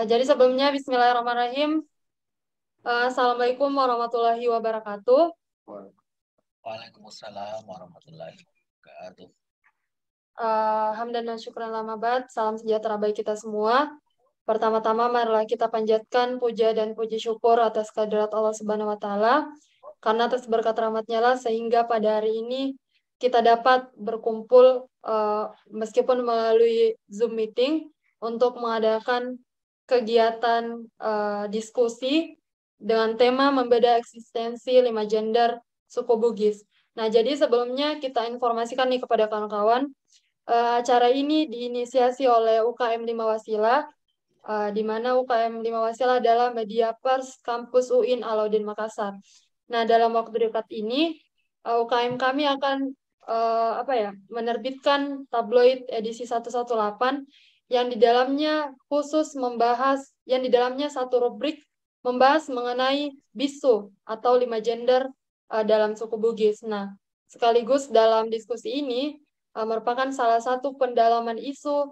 Jadi sebelumnya Bismillahirrahmanirrahim. Assalamualaikum warahmatullahi wabarakatuh. Waalaikumsalam warahmatullahi wabarakatuh. Hamdan dan syukran lama ba'd. Salam sejahtera bagi kita semua. Pertama-tama marilah kita panjatkan puja dan puji syukur atas kehadirat Allah Subhanahu wa taala karena atas berkat rahmatnya lah sehingga pada hari ini kita dapat berkumpul meskipun melalui Zoom meeting untuk mengadakan kegiatan diskusi dengan tema membeda eksistensi lima gender suku Bugis. Nah, jadi sebelumnya kita informasikan nih kepada kawan-kawan, acara ini diinisiasi oleh UKM 5 Wasila, di mana UKM 5 Wasila adalah media pers kampus UIN Alauddin Makassar. Nah, dalam waktu dekat ini, UKM kami akan menerbitkan tabloid edisi 118 yang di dalamnya yang di dalamnya satu rubrik membahas mengenai bisu atau lima gender dalam suku Bugis. Nah, sekaligus dalam diskusi ini merupakan salah satu pendalaman isu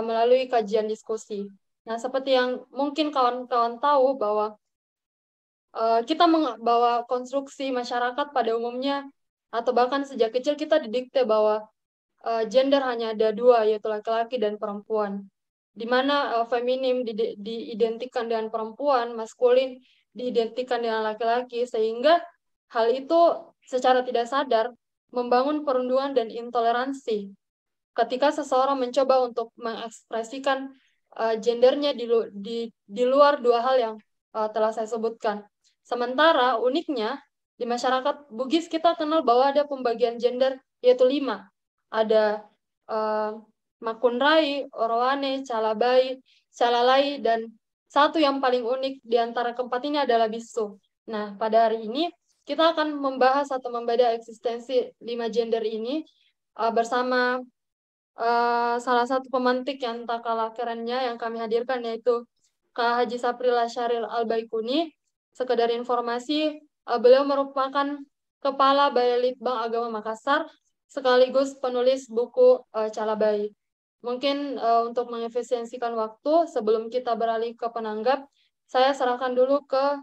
melalui kajian diskusi. Nah, seperti yang mungkin kawan-kawan tahu bahwa kita bahwa konstruksi masyarakat pada umumnya atau bahkan sejak kecil kita didikte bahwa gender hanya ada dua, yaitu laki-laki dan perempuan. Di mana feminim diidentikan dengan perempuan, maskulin diidentikan dengan laki-laki, sehingga hal itu secara tidak sadar membangun perundungan dan intoleransi ketika seseorang mencoba untuk mengekspresikan gendernya di luar dua hal yang telah saya sebutkan. Sementara uniknya di masyarakat Bugis kita kenal bahwa ada pembagian gender yaitu 5. Ada Makunrai, Orowane, Calabai, Calalai, dan satu yang paling unik di antara keempat ini adalah Bisu. Nah, pada hari ini kita akan membahas atau membeda eksistensi 5 gender ini bersama salah satu pemantik yang tak kalah kerennya yang kami hadirkan yaitu Kak Haji Saprila Syaril Al-Baikuni. Sekedar informasi, beliau merupakan Kepala Balitbang Agama Makassar sekaligus penulis buku Calabai. Mungkin untuk mengefisiensikan waktu sebelum kita beralih ke penanggap, saya serahkan dulu ke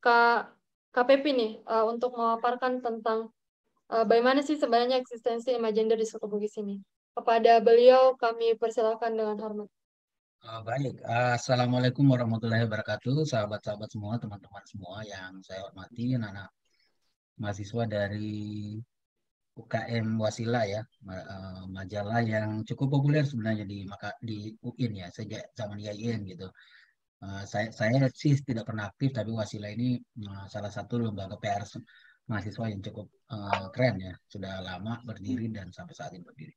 Kak KPP nih untuk memaparkan tentang bagaimana sih sebenarnya eksistensi lima gender di suku Bugis ini. Kepada beliau kami persilakan dengan hormat. Baik, Assalamualaikum warahmatullahi wabarakatuh, sahabat-sahabat semua, teman-teman semua yang saya hormati, anak-anak mahasiswa dari UKM Wasila ya, majalah yang cukup populer sebenarnya di UIN ya, sejak zaman IAIN gitu. Saya sih tidak pernah aktif, tapi Wasila ini salah satu lembaga PR mahasiswa yang cukup keren ya, sudah lama berdiri dan sampai saat ini berdiri.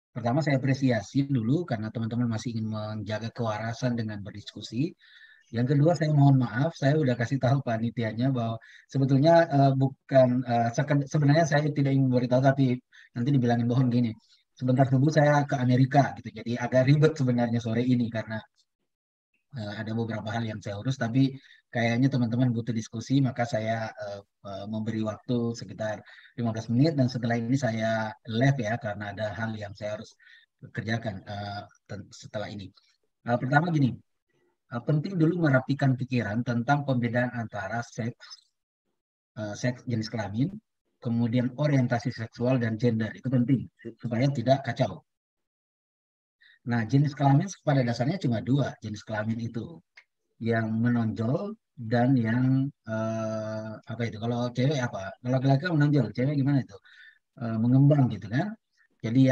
Pertama saya apresiasi dulu karena teman-teman masih ingin menjaga kewarasan dengan berdiskusi. Yang kedua saya mohon maaf, saya udah kasih tahu panitianya bahwa sebetulnya bukan sebenarnya saya tidak ingin memberitahu tapi nanti dibilangin bohong gini. Sebentar dulu saya ke Amerika gitu. Jadi agak ribet sebenarnya sore ini karena ada beberapa hal yang saya urus tapi kayaknya teman-teman butuh diskusi maka saya memberi waktu sekitar 15 menit dan setelah ini saya live ya karena ada hal yang saya harus kerjakan setelah ini. Pertama gini, penting dulu merapikan pikiran tentang pembedaan antara seks jenis kelamin, kemudian orientasi seksual dan gender itu penting supaya tidak kacau. Nah, jenis kelamin pada dasarnya cuma dua jenis kelamin itu, yang menonjol dan yang apa itu? Kalau cewek apa? Kalau laki-laki kan menonjol, cewek gimana itu? Mengembang gitu kan? Jadi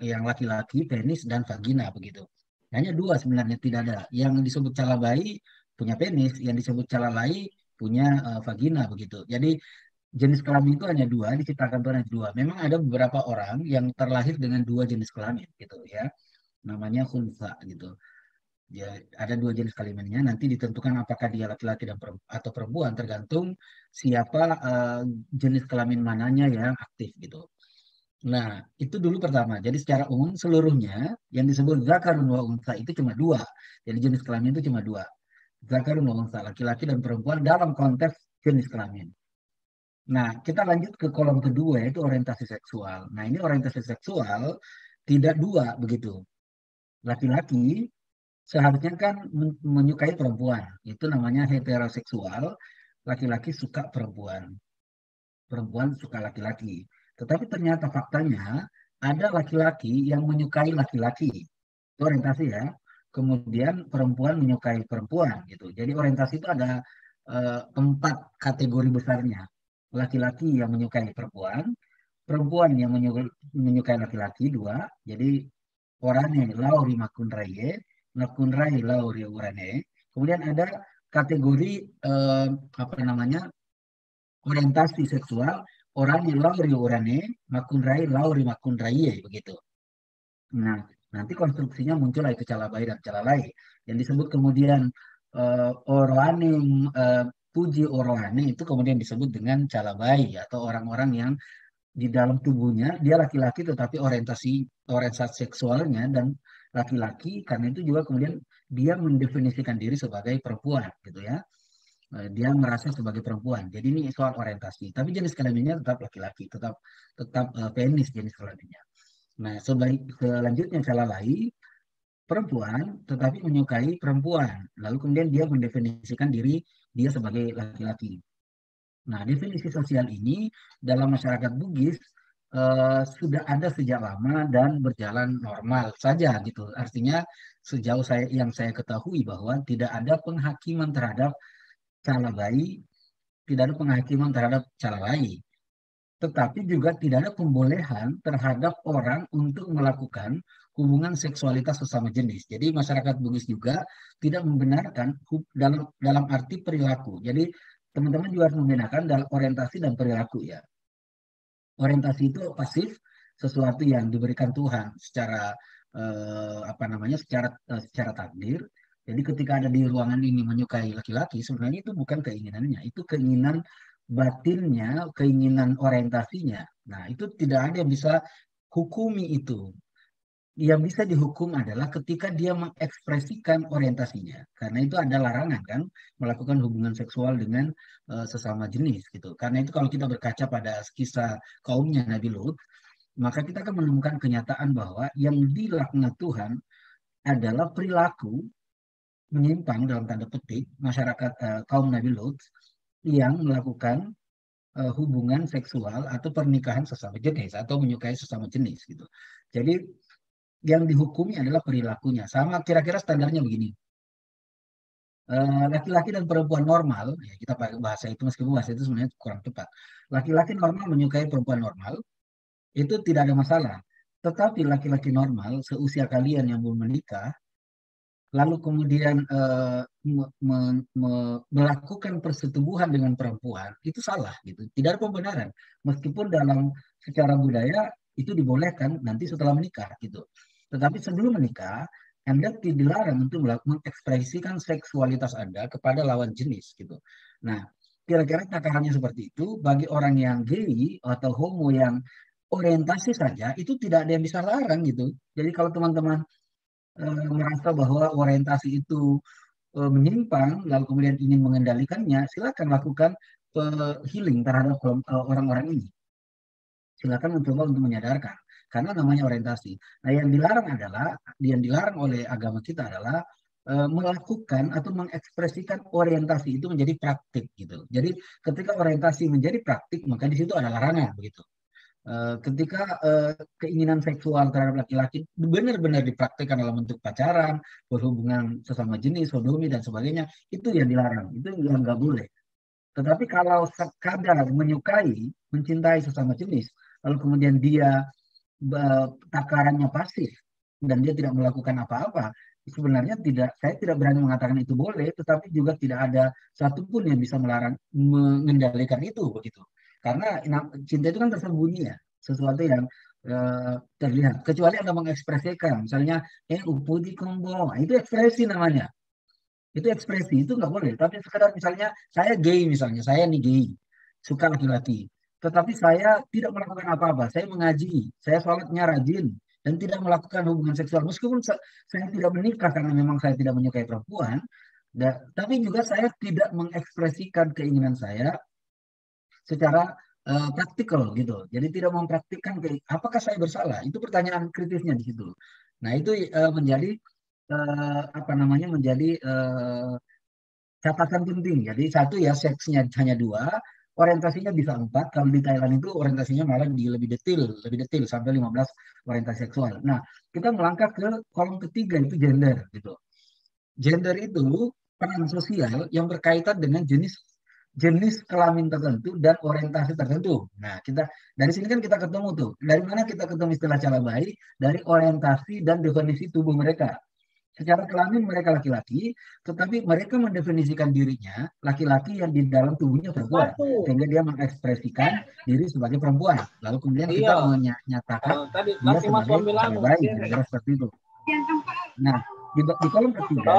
yang laki-laki penis dan vagina begitu. Hanya dua sebenarnya tidak ada. Yang disebut cala bayi punya penis, yang disebut cala lai punya vagina begitu. Jadi jenis kelamin itu hanya dua, diciptakan Tuhan hanya dua. Memang ada beberapa orang yang terlahir dengan dua jenis kelamin gitu ya. Namanya khunsa gitu. Ya, ada dua jenis kelaminnya. Nanti ditentukan apakah dia laki-laki atau perempuan tergantung siapa jenis kelamin mananya yang aktif gitu. Nah, itu dulu pertama. Jadi secara umum seluruhnya yang disebut zakarun wa unsa itu cuma dua. Jadi jenis kelamin itu cuma dua. Zakarun wa unsa, laki-laki dan perempuan dalam konteks jenis kelamin. Nah, kita lanjut ke kolom kedua yaitu orientasi seksual. Nah, ini orientasi seksual tidak dua begitu. Laki-laki seharusnya kan menyukai perempuan. Itu namanya heteroseksual, laki-laki suka perempuan, perempuan suka laki-laki. Tetapi ternyata faktanya ada laki-laki yang menyukai laki-laki. Itu orientasi ya. Kemudian perempuan menyukai perempuan gitu. Jadi orientasi itu ada empat kategori besarnya. Laki-laki yang menyukai perempuan, perempuan yang menyukai laki-laki dua. Jadi orane lauri makunraye, makunrai lauri urane. Kemudian ada kategori apa namanya orientasi seksual oranye lauri urane, makunrai lauri makunraye begitu. Nah, nanti konstruksinya muncul itu calabai dan calalai yang disebut kemudian orane puji orane itu kemudian disebut dengan calabai atau orang-orang yang di dalam tubuhnya dia laki-laki tetapi orientasi orientasi seksualnya dan laki-laki karena itu juga kemudian dia mendefinisikan diri sebagai perempuan gitu ya. Dia merasa sebagai perempuan. Jadi ini soal orientasi. Tapi jenis kelaminnya tetap laki-laki, tetap tetap penis jenis kelaminnya. Nah, selanjutnya cara lain perempuan tetapi menyukai perempuan. Lalu kemudian dia mendefinisikan diri dia sebagai laki-laki. Nah, definisi sosial ini dalam masyarakat Bugis sudah ada sejak lama dan berjalan normal saja gitu. Artinya sejauh saya ketahui bahwa tidak ada penghakiman terhadap cala bayi, tidak ada penghakiman terhadap cala bayi. Tetapi juga tidak ada pembolehan terhadap orang untuk melakukan hubungan seksualitas sesama jenis. Jadi masyarakat Bugis juga tidak membenarkan dalam arti perilaku. Jadi teman-teman juga harus membedakan dalam orientasi dan perilaku ya. Orientasi itu pasif, sesuatu yang diberikan Tuhan secara apa namanya secara takdir. Jadi ketika ada di ruangan ini menyukai laki-laki, sebenarnya itu bukan keinginannya, itu keinginan batinnya, keinginan orientasinya. Nah, itu tidak ada yang bisa hukumi itu. Yang bisa dihukum adalah ketika dia mengekspresikan orientasinya. Karena itu ada larangan kan melakukan hubungan seksual dengan sesama jenis gitu. Karena itu kalau kita berkaca pada kisah kaumnya Nabi Lut, maka kita akan menemukan kenyataan bahwa yang dilaknat Tuhan adalah perilaku menyimpang dalam tanda petik masyarakat kaum Nabi Lut yang melakukan hubungan seksual atau pernikahan sesama jenis atau menyukai sesama jenis gitu. Jadi yang dihukumi adalah perilakunya. Sama kira-kira standarnya begini. Laki-laki dan perempuan normal, ya kita pakai bahasa itu meskipun bahasa itu sebenarnya kurang tepat. Laki-laki normal menyukai perempuan normal, itu tidak ada masalah. Tetapi laki-laki normal seusia kalian yang belum menikah, lalu kemudian melakukan persetubuhan dengan perempuan, itu salah gitu. Tidak ada pembenaran. Meskipun dalam secara budaya itu dibolehkan nanti setelah menikah gitu. Tetapi sebelum menikah, Anda tidak dilarang untuk mengekspresikan seksualitas Anda kepada lawan jenis gitu. Nah, kira-kira takarannya seperti itu bagi orang yang gay atau homo yang orientasi saja itu tidak ada yang bisa larang gitu. Jadi kalau teman-teman merasa bahwa orientasi itu menyimpang lalu kemudian ingin mengendalikannya, silakan lakukan healing terhadap orang-orang ini. Silakan mencoba untuk menyadarkan karena namanya orientasi. Nah, yang dilarang oleh agama kita adalah melakukan atau mengekspresikan orientasi itu menjadi praktik gitu. Jadi ketika orientasi menjadi praktik, maka di situ ada larangan begitu. Ketika keinginan seksual terhadap laki-laki benar-benar dipraktikkan dalam bentuk pacaran, berhubungan sesama jenis, sodomi dan sebagainya, itu yang dilarang, itu yang nggak boleh. Tetapi kalau sekadar menyukai, mencintai sesama jenis, lalu kemudian dia takarannya pasif dan dia tidak melakukan apa-apa, sebenarnya saya tidak berani mengatakan itu boleh, tetapi juga tidak ada satupun yang bisa melarang mengendalikan itu begitu. Karena cinta itu kan tersembunyi ya, sesuatu yang terlihat. Kecuali Anda mengekspresikan, misalnya, upuji kombo, itu ekspresi namanya. Itu ekspresi, itu nggak boleh. Tapi sekedar misalnya, saya gay misalnya, saya nih gay, suka laki-laki. Tetapi saya tidak melakukan apa-apa, saya mengaji, saya sholatnya rajin, dan tidak melakukan hubungan seksual. Meskipun saya tidak menikah karena memang saya tidak menyukai perempuan, tapi juga saya tidak mengekspresikan keinginan saya secara praktikal gitu. Jadi tidak mempraktikkan apakah saya bersalah? Itu pertanyaan kritisnya di situ. Nah, itu menjadi apa namanya menjadi catatan penting. Jadi satu ya seksnya hanya dua, orientasinya bisa empat. Kalau di Thailand itu orientasinya malah di lebih detail sampai 15 orientasi seksual. Nah, kita melangkah ke kolom ketiga itu gender gitu. Gender itu peran sosial yang berkaitan dengan jenis jenis kelamin tertentu dan orientasi tertentu. Nah, kita dari sini kan kita ketemu tuh. Dari mana kita ketemu istilah calabai? Dari orientasi dan definisi tubuh mereka. Secara kelamin mereka laki-laki, tetapi mereka mendefinisikan dirinya laki-laki yang di dalam tubuhnya perempuan, Sepatu. sehingga dia mengekspresikan diri sebagai perempuan. Lalu kemudian kita Iya. menyatakan Tadi dia laki mas sebagai ambil anu. bayi, kira-kira seperti itu. Nah, di kolom ketiga,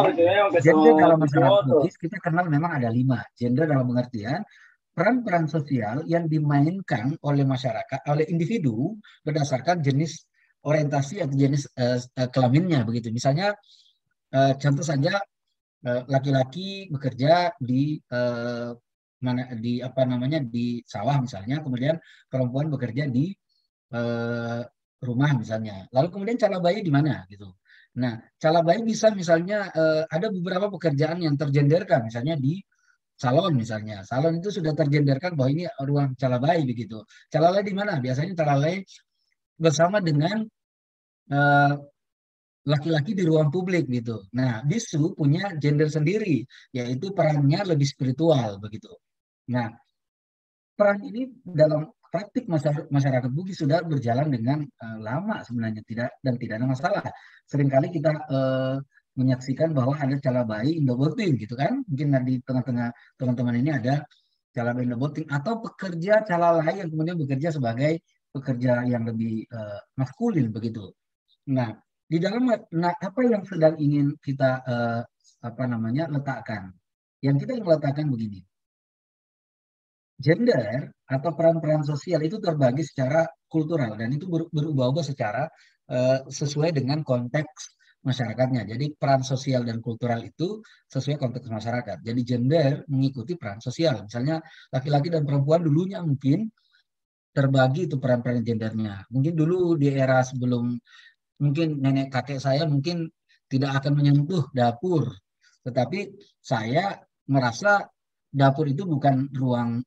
gender dalam masyarakat Bugis kita kenal memang ada 5. Gender dalam pengertian peran-peran sosial yang dimainkan oleh masyarakat, oleh individu berdasarkan jenis orientasi atau jenis kelaminnya begitu. Misalnya contoh saja laki-laki bekerja di mana di apa namanya di sawah misalnya, kemudian perempuan bekerja di eh, rumah misalnya. Lalu kemudian cala bayi di mana gitu. Nah, cala bayi bisa misalnya ada beberapa pekerjaan yang tergenderkan, misalnya di salon misalnya. Salon itu sudah tergenderkan bahwa ini ruang cala bayi begitu. Cala bayi di mana? Biasanya cala bayi bersama dengan eh, laki-laki di ruang publik gitu. Nah, bisu punya gender sendiri, yaitu perannya lebih spiritual begitu. Nah, peran ini dalam praktik masyarakat Bugis sudah berjalan dengan lama sebenarnya tidak ada masalah. Seringkali kita menyaksikan bahwa ada cala bayi Indoboting gitu kan. Mungkin di tengah-tengah teman-teman ini ada cala bayi Indoboting atau pekerja cala lain yang kemudian bekerja sebagai pekerja yang lebih maskulin begitu. Nah, di dalam apa yang sedang ingin kita apa namanya letakkan? Yang kita ingin letakkan begini. Gender atau peran-peran sosial itu terbagi secara kultural dan itu berubah-ubah secara sesuai dengan konteks masyarakatnya. Jadi peran sosial dan kultural itu sesuai konteks masyarakat. Jadi gender mengikuti peran sosial. Misalnya laki-laki dan perempuan dulunya mungkin terbagi itu peran-peran gendernya. Mungkin dulu di era sebelum mungkin nenek kakek saya mungkin tidak akan menyentuh dapur, tetapi saya merasa dapur itu bukan ruang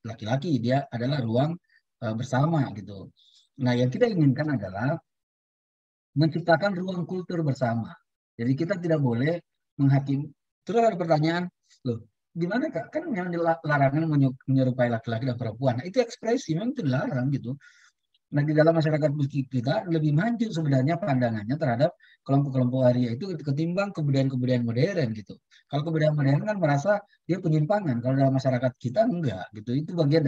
laki-laki, dia adalah ruang bersama gitu. Nah, yang kita inginkan adalah menciptakan ruang kultur bersama. Jadi kita tidak boleh menghakimi. Terus ada pertanyaan, loh, gimana Kak? Kan yang dilarang menyerupai laki-laki dan perempuan. Nah, itu ekspresi, memang itu dilarang gitu. Nah, di dalam masyarakat kita lebih maju sebenarnya pandangannya terhadap kelompok-kelompok waria itu ketimbang kebudayaan-kebudayaan modern gitu. Kalau kebudayaan modern kan merasa dia penyimpangan, kalau dalam masyarakat kita enggak gitu. Itu bagian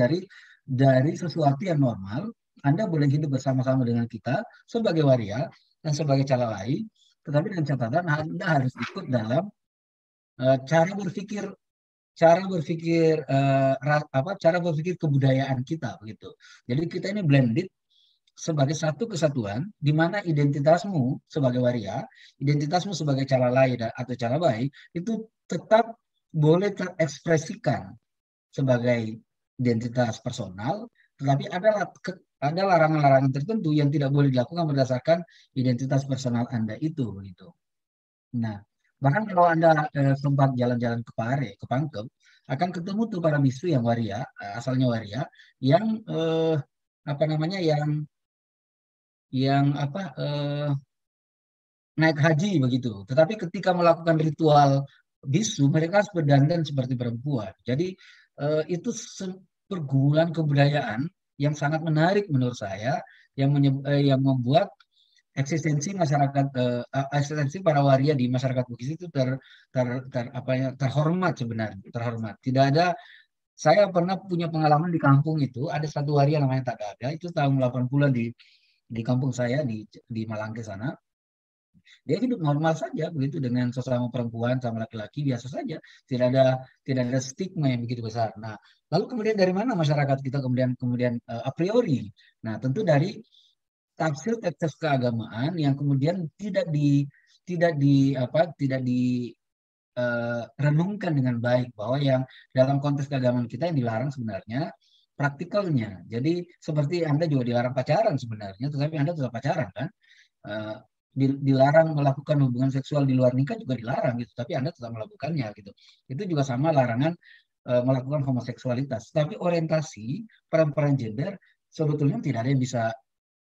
dari sesuatu yang normal. Anda boleh hidup bersama-sama dengan kita sebagai waria dan sebagai cala lain, tetapi dengan catatan Anda harus ikut dalam cara berpikir cara berpikir kebudayaan kita begitu. Jadi kita ini blended sebagai satu kesatuan di mana identitasmu sebagai waria, identitasmu sebagai cala lain atau cala baik itu tetap boleh terekspresikan sebagai identitas personal, tetapi ada larangan-larangan tertentu yang tidak boleh dilakukan berdasarkan identitas personal Anda itu begitu. Nah, bahkan kalau Anda sempat jalan-jalan ke Pare, ke Pangkep, akan ketemu tuh para bisu yang waria, asalnya waria, yang apa namanya, yang apa naik haji begitu. Tetapi ketika melakukan ritual bisu, mereka harus berdandan seperti perempuan. Jadi itu pergumulan kebudayaan yang sangat menarik menurut saya, yang membuat eksistensi para waria di masyarakat Bugis itu terhormat sebenarnya, terhormat. Tidak ada saya pernah punya pengalaman di kampung itu, ada satu waria namanya Tagada, itu tahun 80-an di kampung saya di Malangke sana. Dia hidup normal saja begitu dengan sesama perempuan sama laki-laki biasa saja, tidak ada stigma yang begitu besar. Nah, lalu kemudian dari mana masyarakat kita kemudian a priori? Nah, tentu dari tafsir teks keagamaan yang kemudian tidak di renungkan dengan baik bahwa yang dalam konteks keagamaan kita yang dilarang sebenarnya praktikalnya. Jadi seperti Anda juga dilarang pacaran sebenarnya, tetapi Anda tetap pacaran kan? dilarang melakukan hubungan seksual di luar nikah juga dilarang gitu, tapi Anda tetap melakukannya gitu. Itu juga sama larangan melakukan homoseksualitas. Tapi orientasi peran-peran gender sebetulnya tidak ada yang bisa,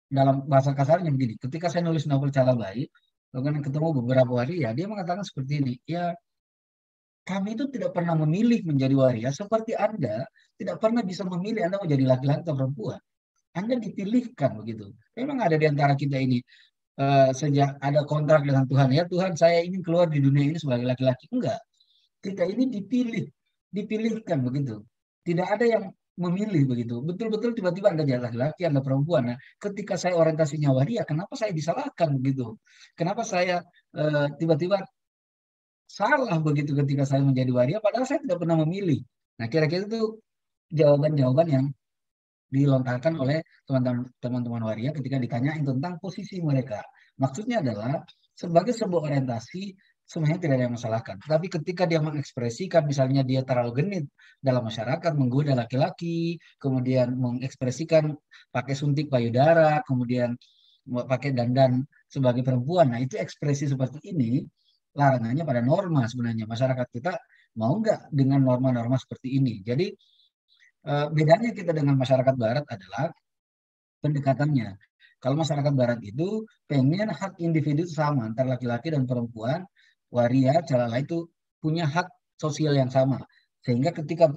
dalam bahasa kasarnya begini. Ketika saya nulis novel Calabai, kemudian ketemu beberapa waria, dia mengatakan seperti ini, ya kami itu tidak pernah memilih menjadi waria seperti Anda tidak pernah bisa memilih Anda mau jadi laki-laki atau perempuan. Anda dipilihkan begitu. Memang ada di antara kita ini sejak ada kontrak dengan Tuhan, ya Tuhan saya ingin keluar di dunia ini sebagai laki-laki. Enggak, kita ini dipilihkan begitu. Tidak ada yang memilih begitu. Betul-betul tiba-tiba Anda jadi laki-laki, Anda perempuan. Nah, ketika saya orientasinya waria, kenapa saya disalahkan begitu? Kenapa saya tiba-tiba salah begitu ketika saya menjadi waria, padahal saya tidak pernah memilih. Nah, kira-kira itu jawaban-jawaban yang dilontarkan oleh teman-teman waria ketika ditanyain tentang posisi mereka. Maksudnya adalah sebagai sebuah orientasi sebenarnya tidak ada yang masalahkan. Tapi ketika dia mengekspresikan misalnya dia terlalu genit dalam masyarakat, menggoda laki-laki, kemudian mengekspresikan pakai suntik payudara, kemudian pakai dandan sebagai perempuan. Nah, itu ekspresi seperti ini larangannya pada norma sebenarnya. Masyarakat kita mau nggak dengan norma-norma seperti ini? Jadi bedanya kita dengan masyarakat barat adalah pendekatannya. Kalau masyarakat barat itu pengen hak individu sama antara laki-laki dan perempuan, waria, calala itu punya hak sosial yang sama. Sehingga ketika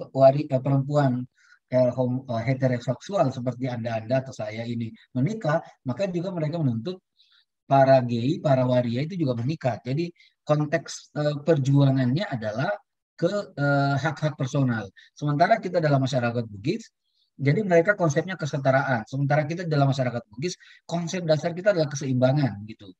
perempuan heteroseksual seperti Anda atau saya ini menikah, maka juga mereka menuntut para gay, para waria itu juga menikah. Jadi konteks perjuangannya adalah ke hak-hak personal. Sementara kita dalam masyarakat Bugis, jadi mereka konsepnya kesetaraan. Sementara kita dalam masyarakat Bugis, konsep dasar kita adalah keseimbangan gitu,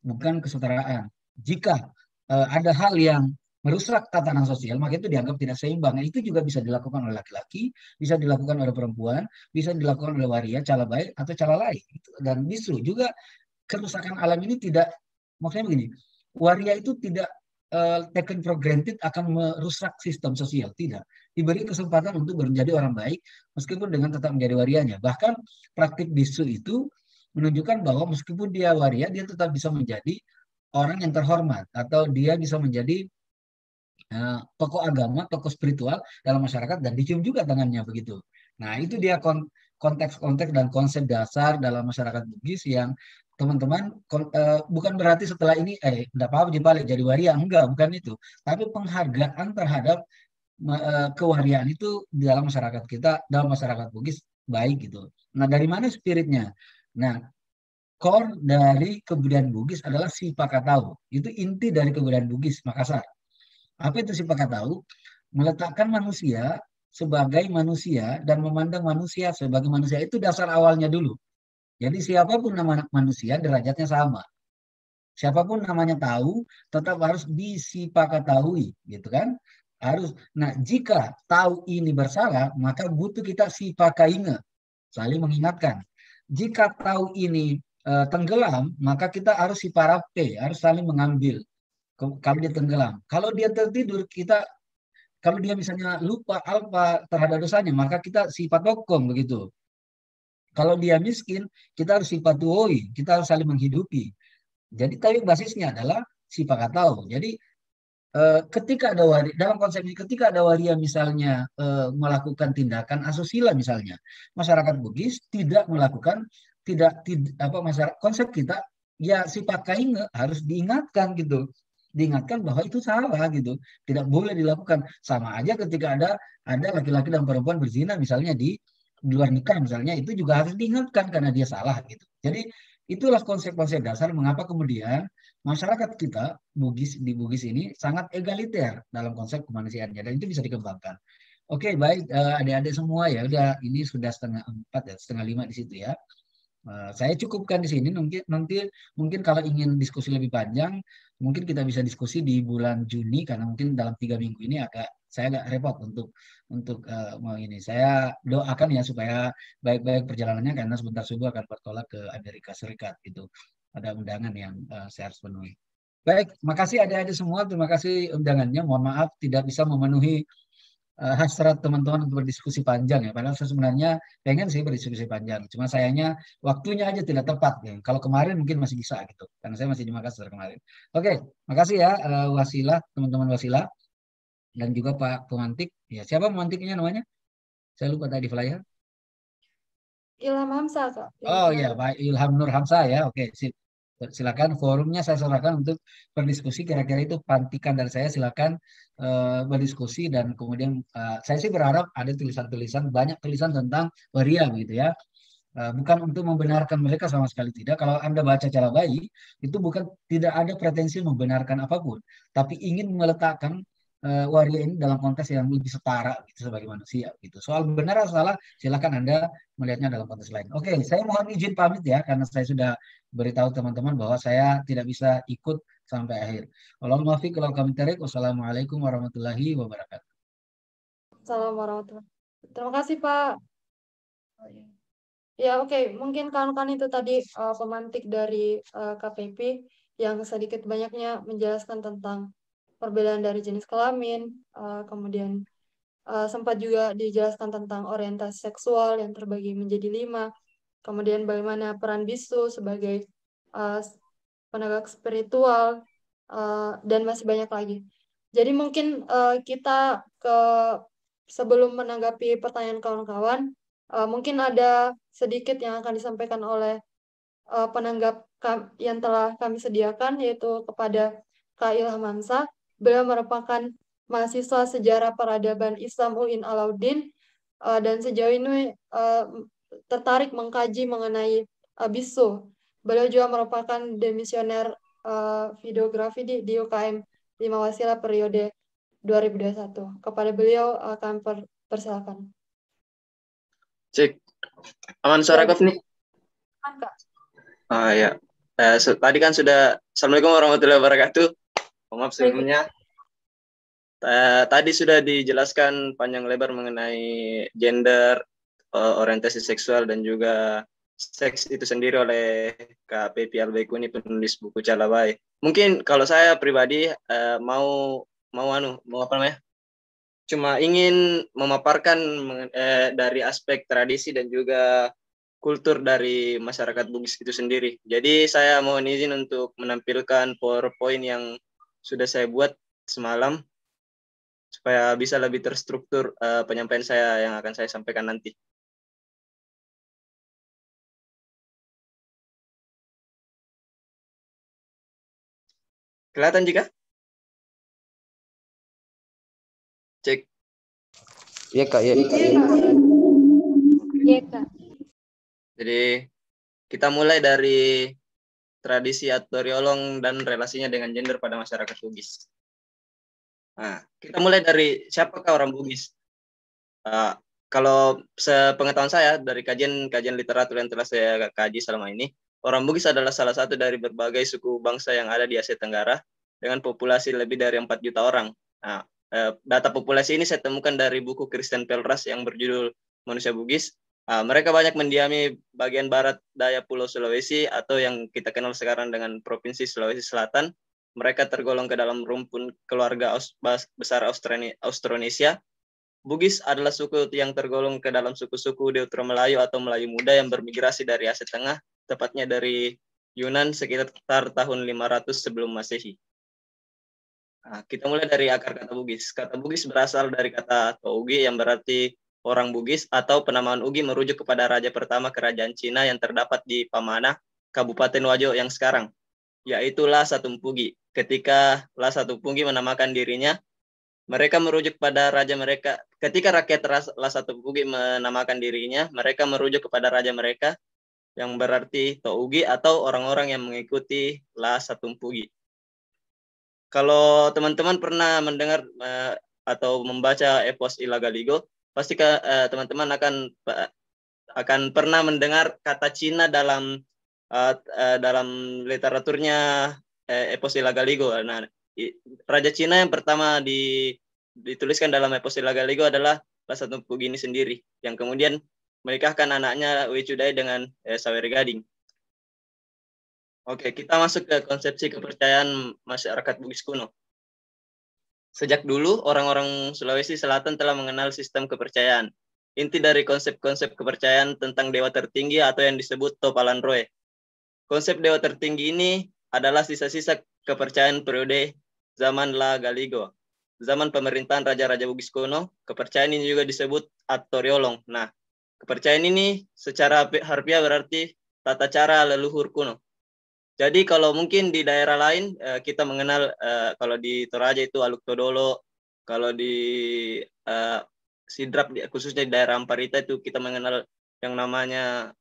bukan kesetaraan. Jika ada hal yang merusak tatanan sosial, maka itu dianggap tidak seimbang. Nah, itu juga bisa dilakukan oleh laki-laki, bisa dilakukan oleh perempuan, bisa dilakukan oleh waria, cala baik, atau cala lain. Dan bisu juga kerusakan alam ini tidak, maksudnya begini, waria itu tidak taken for granted akan merusak sistem sosial, tidak. Diberi kesempatan untuk menjadi orang baik meskipun dengan tetap menjadi warianya. Bahkan praktik bisu itu menunjukkan bahwa meskipun dia waria, dia tetap bisa menjadi orang yang terhormat atau dia bisa menjadi tokoh agama, tokoh spiritual dalam masyarakat dan dicium juga tangannya begitu. Nah, itu dia konteks-konteks dan konsep dasar dalam masyarakat Bugis yang teman-teman bukan berarti setelah ini enggak apa-apa dibalik jadi waria, enggak, bukan itu. Tapi penghargaan terhadap kewariaan itu di dalam masyarakat kita, dalam masyarakat Bugis baik gitu. Nah, dari mana spiritnya? Nah, core dari kebudayaan Bugis adalah si Pakatau. Itu inti dari kebudayaan Bugis Makassar. Apa itu si Pakatau? Meletakkan manusia sebagai manusia dan memandang manusia sebagai manusia itu dasar awalnya dulu. Jadi siapapun nama manusia derajatnya sama. Siapapun namanya tahu tetap harus disipakataui, gitu kan? Harus. Nah, jika tahu ini bersalah, maka butuh kita sipakainge, saling mengingatkan. Jika tahu ini tenggelam, maka kita harus siparape, harus saling mengambil. Kalau dia tenggelam, kalau dia tertidur, kalau dia misalnya lupa alfa terhadap dosanya, maka kita sifat tokom begitu. Kalau dia miskin, kita harus sifat tuoi, kita harus saling menghidupi. Jadi tapi basisnya adalah sifat katau. Jadi ketika ada waria, dalam konsep ini ketika ada waria misalnya melakukan tindakan asusila misalnya, masyarakat Bugis tidak melakukan apa masyarakat konsep kita ya sifat kain harus diingatkan gitu. Diingatkan bahwa itu salah gitu. Tidak boleh dilakukan. Sama aja ketika ada laki-laki dan perempuan berzina misalnya di luar nikah misalnya, itu juga harus diingatkan karena dia salah gitu. Jadi itulah konsep-konsep dasar mengapa kemudian masyarakat kita di Bugis ini sangat egaliter dalam konsep kemanusiaannya dan itu bisa dikembangkan. Oke, baik adik-adik semua ya, udah ini sudah 4:30 ya, 4:30 di situ ya. Saya cukupkan di sini. Mungkin kalau ingin diskusi lebih panjang, mungkin kita bisa diskusi di bulan Juni karena mungkin dalam 3 minggu ini saya agak repot untuk mau ini. Saya doakan ya supaya baik-baik perjalanannya karena sebentar subuh akan bertolak ke Amerika Serikat gitu. Ada undangan yang saya harus penuhi. Baik, makasih adik-adik semua. Terima kasih undangannya. Mohon maaf tidak bisa memenuhi hasrat teman-teman untuk berdiskusi panjang ya. Padahal saya sebenarnya pengen sih berdiskusi panjang. Cuma sayangnya waktunya aja tidak tepat ya. Kalau kemarin mungkin masih bisa gitu. Karena saya masih di Makassar kemarin. Oke, makasih ya Wasilah, teman-teman Wasilah. Dan juga Pak Pemantik. Ya, siapa pemantiknya namanya? Saya lupa tadi flyer. Ilham Hamzah, Kak. Oh Ilham ya, Hamzah. Pak Ilham Nur Hamzah ya. Oke, sip. Silakan forumnya saya serahkan untuk berdiskusi. Kira-kira itu pantikan dari saya. Silakan berdiskusi dan kemudian saya sih berharap ada tulisan-tulisan, banyak tulisan tentang waria gitu ya. Bukan untuk membenarkan mereka sama sekali tidak. Kalau Anda baca cara bayi, itu bukan tidak ada pretensi membenarkan apapun, tapi ingin meletakkan waria ini dalam konteks yang lebih setara gitu sebagai manusia gitu. Soal benar atau salah, silakan Anda melihatnya dalam konteks lain. Oke, saya mohon izin pamit ya karena saya sudah beritahu teman-teman bahwa saya tidak bisa ikut sampai akhir. Wallahul muwaffiq, wal tarik. Wassalamualaikum warahmatullahi wabarakatuh. Assalamualaikum warahmatullahi wabarakatuh. Terima kasih, Pak. Ya, oke. Mungkin kan itu tadi pemantik dari KPP yang sedikit banyaknya menjelaskan tentang perbedaan dari jenis kelamin, kemudian sempat juga dijelaskan tentang orientasi seksual yang terbagi menjadi 5, kemudian bagaimana peran bisu sebagai uh, penegak spiritual, dan masih banyak lagi. Jadi mungkin kita sebelum menanggapi pertanyaan kawan-kawan, mungkin ada sedikit yang akan disampaikan oleh penanggap yang telah kami sediakan, yaitu kepada Kak Ilham Hamzah. Beliau merupakan mahasiswa sejarah peradaban Islam UIN Alauddin, dan sejauh ini tertarik mengkaji mengenai bisu. Beliau juga merupakan demisioner videografi di UKM 5 Wasilah periode 2021. Kepada beliau kami persilakan. Cek, aman Ya, suara nih? Kak. Ya. Tadi kan sudah, Assalamualaikum warahmatullahi wabarakatuh. Maaf sebelumnya. Tadi sudah dijelaskan panjang lebar mengenai gender, orientasi seksual, dan juga seks itu sendiri oleh Kak Pepi Albaikuni, penulis buku Calabai. Mungkin kalau saya pribadi mau apa namanya? Cuma ingin memaparkan dari aspek tradisi dan juga kultur dari masyarakat Bugis itu sendiri. Jadi saya mohon izin untuk menampilkan PowerPoint yang sudah saya buat semalam supaya bisa lebih terstruktur penyampaian saya yang akan saya sampaikan nanti. Kelihatan jika? Cek. Iya Kak, iya. Iya, Kak. Jadi kita mulai dari tradisi Atoriolong dan relasinya dengan gender pada masyarakat Bugis. Nah, kita mulai dari siapakah orang Bugis? Kalau sepengetahuan saya dari kajian literatur yang telah saya kaji selama ini, orang Bugis adalah salah satu dari berbagai suku bangsa yang ada di Asia Tenggara dengan populasi lebih dari 4 juta orang. Nah, data populasi ini saya temukan dari buku Christian Pelras yang berjudul Manusia Bugis. Mereka banyak mendiami bagian barat daya Pulau Sulawesi atau yang kita kenal sekarang dengan Provinsi Sulawesi Selatan. Mereka tergolong ke dalam rumpun keluarga besar Austronesia. Bugis adalah suku yang tergolong ke dalam suku-suku Deutero Melayu atau Melayu Muda yang bermigrasi dari Asia Tengah, tepatnya dari Yunan sekitar tahun 500 sebelum Masehi. Nah, kita mulai dari akar kata Bugis. Kata Bugis berasal dari kata Tougi yang berarti orang Bugis, atau penamaan Ugi merujuk kepada raja pertama kerajaan Cina yang terdapat di Pamana, Kabupaten Wajo yang sekarang, yaitu Lhasa Tumpugi. Ketika Lhasa Tumpugi menamakan dirinya, mereka merujuk pada raja mereka. Ketika rakyat Lhasa Tumpugi menamakan dirinya, mereka merujuk kepada raja mereka yang berarti Tougi atau orang-orang yang mengikuti Lhasa Tumpugi. Kalau teman-teman pernah mendengar atau membaca epos Ilagaligo, pasti teman-teman akan pernah mendengar kata Cina dalam literaturnya epos Ilagaligo. Nah, raja Cina yang pertama dituliskan dalam epos Ilagaligo adalah Lhasa Tumpugi ini sendiri, yang kemudian menikahkan anaknya Wicudai dengan Saweri Gading. Oke, kita masuk ke konsepsi kepercayaan masyarakat Bugis kuno. Sejak dulu, orang-orang Sulawesi Selatan telah mengenal sistem kepercayaan. Inti dari konsep-konsep kepercayaan tentang dewa tertinggi atau yang disebut Topalan Roe. Konsep dewa tertinggi ini adalah sisa-sisa kepercayaan periode zaman La Galigo. Zaman pemerintahan Raja-Raja Bugis kuno, kepercayaan ini juga disebut Atoriolong. Nah, kepercayaan ini secara harfiah berarti tata cara leluhur kuno. Jadi kalau mungkin di daerah lain kita mengenal kalau di Toraja itu Aluk Todolo, kalau di Sidrap khususnya di daerah Amparita itu kita mengenal yang namanya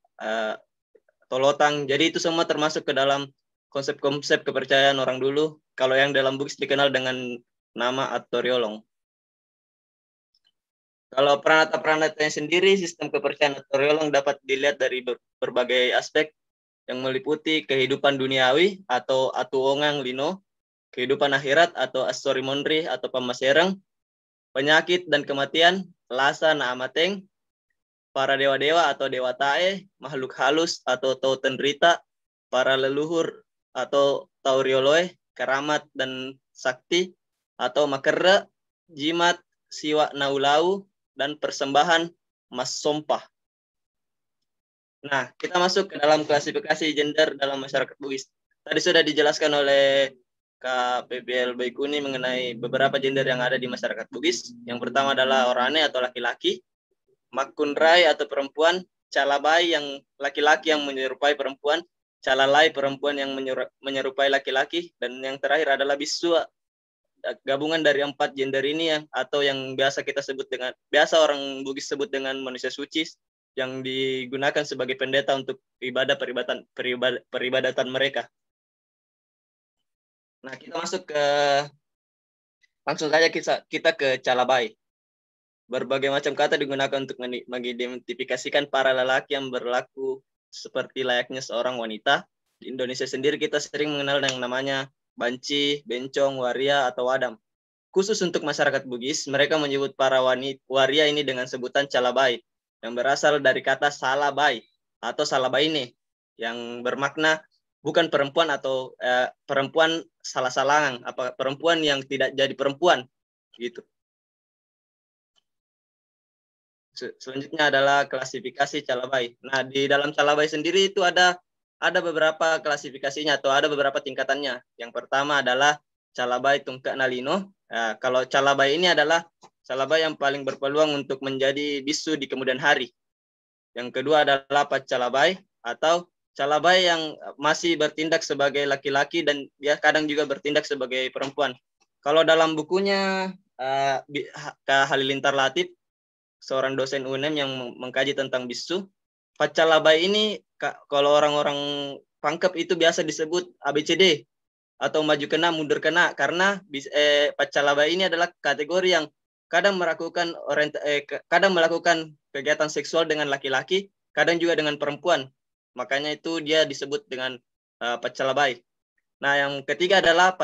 Tolotang. Jadi itu semua termasuk ke dalam konsep-konsep kepercayaan orang dulu. Kalau yang dalam Bugis dikenal dengan nama Atoriolong. Kalau peranata-peranatanya sendiri, sistem kepercayaan Atoriolong dapat dilihat dari berbagai aspek yang meliputi kehidupan duniawi atau atuongang lino, kehidupan akhirat atau asori monri atau pamaserang, penyakit dan kematian, lasa na amateng, para dewa-dewa atau dewa tae, makhluk halus atau tauten rita, para leluhur atau taurioloe, keramat dan sakti, atau makerra, jimat, siwa naulau, dan persembahan mas sompah. Nah, kita masuk ke dalam klasifikasi gender dalam masyarakat Bugis. Tadi sudah dijelaskan oleh Kak PBL Baikuni mengenai beberapa gender yang ada di masyarakat Bugis. Yang pertama adalah orane atau laki-laki, makunrai atau perempuan, calabai yang laki-laki yang menyerupai perempuan, calalai perempuan yang menyerupai laki-laki, dan yang terakhir adalah bisua, gabungan dari 4 gender ini ya, atau yang biasa kita sebut dengan, biasa orang Bugis sebut dengan manusia suci, yang digunakan sebagai pendeta untuk peribadatan mereka. Nah, kita masuk ke, langsung saja kita ke calabai. Berbagai macam kata digunakan untuk mengidentifikasikan para lelaki yang berlaku seperti layaknya seorang wanita. Di Indonesia sendiri kita sering mengenal yang namanya banci, bencong, waria, atau wadam. Khusus untuk masyarakat Bugis, mereka menyebut para waria ini dengan sebutan calabai, yang berasal dari kata salabai atau salabaine, yang bermakna bukan perempuan atau perempuan salah-salangan, apa perempuan yang tidak jadi perempuan, gitu. Selanjutnya adalah klasifikasi calabai. Nah, di dalam calabai sendiri itu ada beberapa klasifikasinya atau ada beberapa tingkatannya. Yang pertama adalah calabai tungkak nalino. Nah, kalau calabai ini adalah calabai yang paling berpeluang untuk menjadi bisu di kemudian hari. Yang kedua adalah pacalabai atau calabai yang masih bertindak sebagai laki-laki dan dia kadang juga bertindak sebagai perempuan. Kalau dalam bukunya Kak Halilintar Latif, seorang dosen UNM yang mengkaji tentang bisu, pacalabai ini kalau orang-orang Pangkep itu biasa disebut ABCD atau maju kena mundur kena, karena pacalabai ini adalah kategori yang kadang melakukan kegiatan seksual dengan laki-laki, kadang juga dengan perempuan. Makanya itu dia disebut dengan pacalabai. Nah, yang ketiga adalah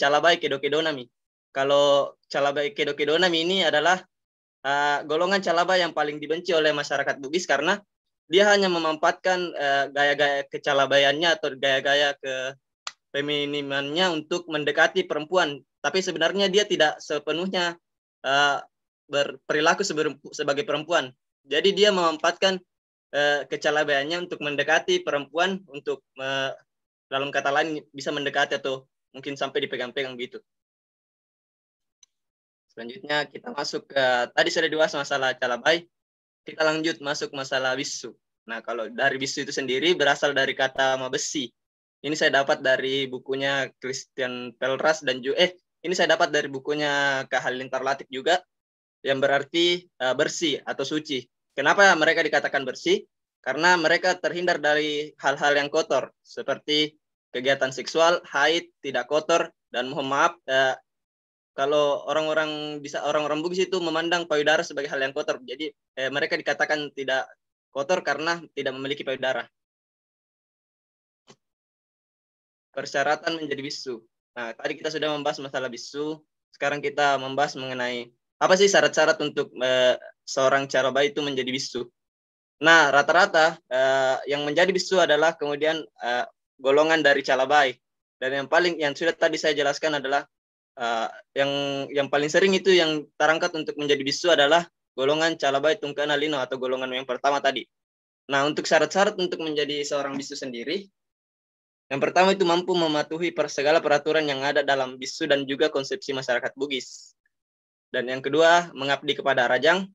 calabai kedokedonami. Kalau calabai kedokedonami ini adalah golongan calabai yang paling dibenci oleh masyarakat Bugis karena dia hanya memanfaatkan gaya-gaya kecalabayannya atau gaya-gaya kefeminimannya untuk mendekati perempuan. Tapi sebenarnya dia tidak sepenuhnya berperilaku sebagai perempuan. Jadi dia memanfaatkan kecalabayannya untuk mendekati perempuan, untuk dalam kata lain bisa mendekati atau mungkin sampai dipegang-pegang gitu. Selanjutnya kita masuk ke, tadi sudah dibahas masalah calabai, kita lanjut masuk masalah bisu. Nah, kalau dari bisu itu sendiri berasal dari kata mabesi. Ini saya dapat dari bukunya Christian Pelras dan juga ini saya dapat dari bukunya Kak Halilintar Latif juga, yang berarti bersih atau suci. Kenapa mereka dikatakan bersih? Karena mereka terhindar dari hal-hal yang kotor seperti kegiatan seksual, haid, tidak kotor, dan mohon maaf kalau orang-orang Bugis itu memandang payudara sebagai hal yang kotor. Jadi mereka dikatakan tidak kotor karena tidak memiliki payudara. Persyaratan menjadi bisu. Nah, tadi kita sudah membahas masalah bisu. Sekarang kita membahas mengenai apa sih syarat-syarat untuk seorang calabai itu menjadi bisu. Nah, rata-rata yang menjadi bisu adalah kemudian golongan dari calabai. Dan yang sudah tadi saya jelaskan adalah yang paling sering itu yang terangkat untuk menjadi bisu adalah golongan Calabai Tungkana Lino atau golongan yang pertama tadi. Nah, untuk syarat-syarat untuk menjadi seorang bisu sendiri, yang pertama itu mampu mematuhi segala peraturan yang ada dalam bisu dan juga konsepsi masyarakat Bugis. Dan yang kedua, mengabdi kepada Arajang.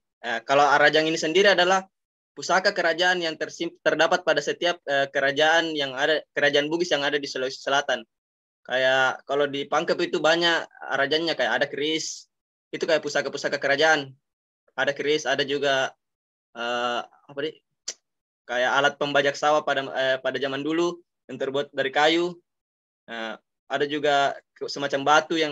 Kalau Arajang ini sendiri adalah pusaka kerajaan yang terdapat pada setiap kerajaan Bugis yang ada di Sulawesi Selatan. Kayak kalau di Pangkep itu banyak Arajangnya, kayak ada keris, itu kayak pusaka-pusaka kerajaan. Ada keris, ada juga kayak alat pembajak sawah pada zaman dulu yang terbuat dari kayu. Ada juga semacam batu yang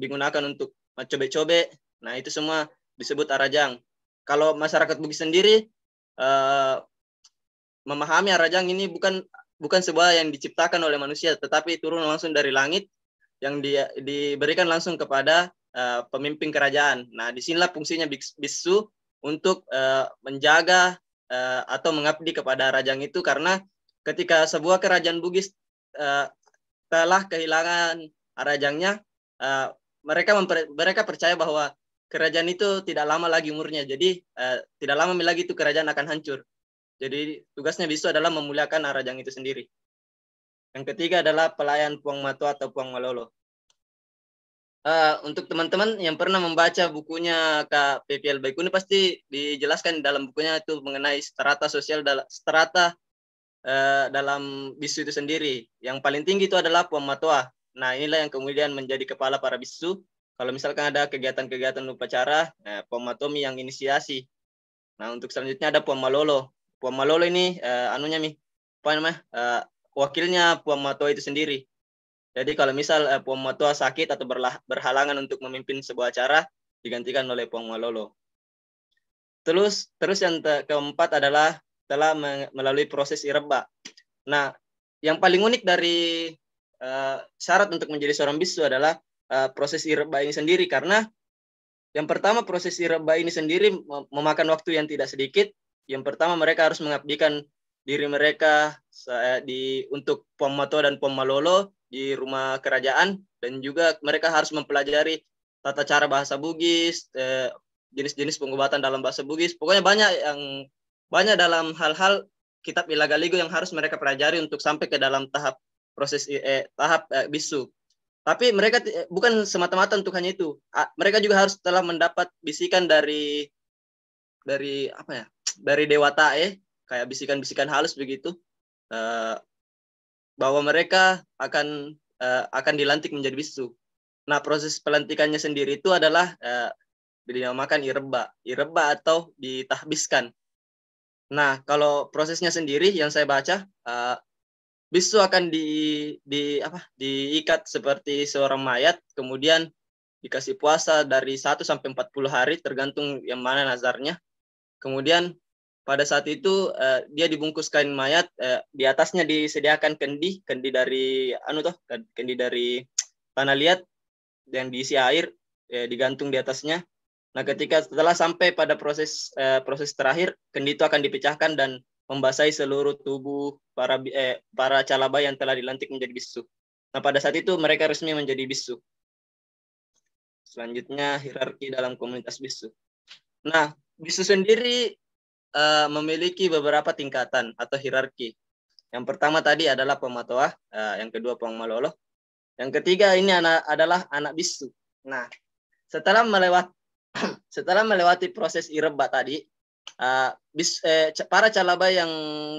digunakan untuk cobek-cobek. Nah, itu semua disebut Arajang. Kalau masyarakat Bugis sendiri memahami Arajang ini bukan sebuah yang diciptakan oleh manusia, tetapi turun langsung dari langit yang diberikan langsung kepada pemimpin kerajaan. Nah, disinilah fungsinya bisu untuk menjaga atau mengabdi kepada Arajang itu, karena ketika sebuah kerajaan Bugis telah kehilangan Arajangnya, mereka percaya bahwa kerajaan itu tidak lama lagi umurnya, jadi tidak lama lagi itu kerajaan akan hancur. Jadi tugasnya bisu adalah memuliakan Arajang itu sendiri. Yang ketiga adalah pelayan Puang Matua atau Puang Malolo. Untuk teman-teman yang pernah membaca bukunya Kak PPL Baikuni, pasti dijelaskan dalam bukunya itu mengenai strata sosial dalam bisu itu sendiri. Yang paling tinggi itu adalah Puang Matua. Nah, inilah yang kemudian menjadi kepala para bisu. Kalau misalkan ada kegiatan-kegiatan upacara, Puang Matua yang inisiasi. Nah, untuk selanjutnya ada Puang Malolo. Puang Malolo ini wakilnya Puang Matua itu sendiri. Jadi kalau misal Puang Matua sakit atau berhalangan untuk memimpin sebuah acara, digantikan oleh Puang Malolo. Terus yang keempat adalah telah melalui proses irebba. Nah, yang paling unik dari syarat untuk menjadi seorang bisu adalah proses irebba ini sendiri, karena yang pertama proses irebba ini sendiri memakan waktu yang tidak sedikit. Yang pertama mereka harus mengabdikan diri mereka untuk Puang Matua dan Puang Malolo di rumah kerajaan, dan juga mereka harus mempelajari tata cara bahasa Bugis, jenis-jenis pengobatan dalam bahasa Bugis. Pokoknya banyak dalam hal-hal kitab Ilagaligo yang harus mereka pelajari untuk sampai ke dalam tahap proses bisu. Tapi mereka bukan semata-mata untuk hanya itu. Mereka juga harus telah mendapat bisikan dari Dewa Ta'e, kayak bisikan-bisikan halus begitu, bahwa mereka akan dilantik menjadi bisu. Nah, proses pelantikannya sendiri itu adalah dinamakan irebba atau ditahbiskan. Nah, kalau prosesnya sendiri yang saya baca, bisu akan diikat seperti seorang mayat, kemudian dikasih puasa dari 1 sampai 40 hari tergantung yang mana nazarnya. Kemudian pada saat itu dia dibungkus kain mayat, di atasnya disediakan kendi dari kendi dari tanah liat yang diisi air, digantung di atasnya. Nah, setelah sampai pada proses terakhir, kendi itu akan dipecahkan dan membasahi seluruh tubuh para Calabai yang telah dilantik menjadi bisu. Nah, pada saat itu mereka resmi menjadi bisu. Selanjutnya hierarki dalam komunitas bisu. Nah, bisu sendiri memiliki beberapa tingkatan atau hierarki. Yang pertama tadi adalah Puang Matua, yang kedua Puang Malolo, yang ketiga ini adalah anak bisu. Nah, setelah melewati proses irebba tadi, para Calabai yang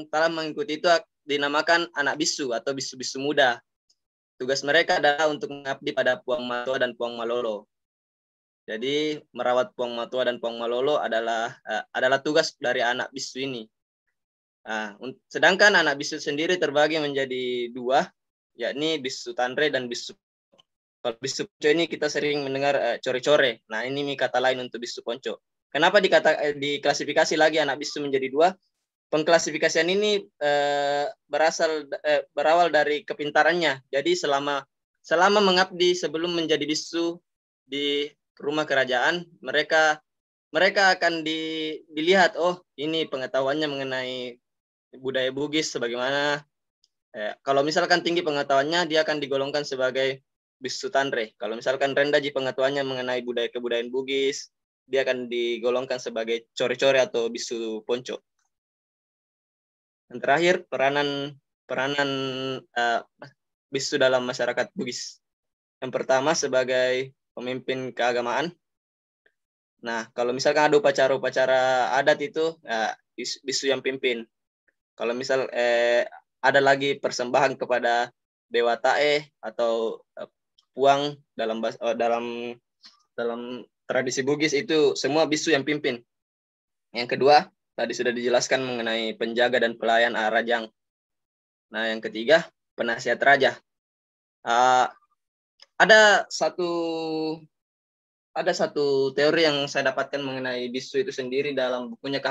telah mengikuti itu dinamakan anak bisu atau bisu-bisu muda. Tugas mereka adalah untuk mengabdi pada Puang Matua dan Puang Malolo. Jadi merawat Puang Matua dan Puang Malolo adalah tugas dari anak bisu ini. Sedangkan anak bisu sendiri terbagi menjadi 2, yakni bisu Tanre dan bisu. Kalau bisu Ponco ini kita sering mendengar core-core. Nah, ini kata lain untuk bisu Ponco. Kenapa diklasifikasi lagi anak bisu menjadi 2? Pengklasifikasian ini berawal dari kepintarannya. Jadi selama mengabdi sebelum menjadi bisu di rumah kerajaan, mereka akan dilihat, oh ini pengetahuannya mengenai budaya Bugis sebagaimana. Kalau misalkan tinggi pengetahuannya, dia akan digolongkan sebagai bisu Tanre. Kalau misalkan rendah pengetahuannya mengenai budaya kebudayaan Bugis, dia akan digolongkan sebagai core-core atau bisu ponco. Dan terakhir peranan bisu dalam masyarakat Bugis. Yang pertama sebagai pemimpin keagamaan. Nah, kalau misalkan ada upacara-upacara adat itu, bisu yang pimpin. Kalau misal ada lagi persembahan kepada Dewa Tae atau Puang dalam tradisi Bugis, itu semua bisu yang pimpin. Yang kedua, tadi sudah dijelaskan mengenai penjaga dan pelayan Rajang. Nah, yang ketiga, penasihat raja. Ada satu teori yang saya dapatkan mengenai bisu itu sendiri dalam bukunya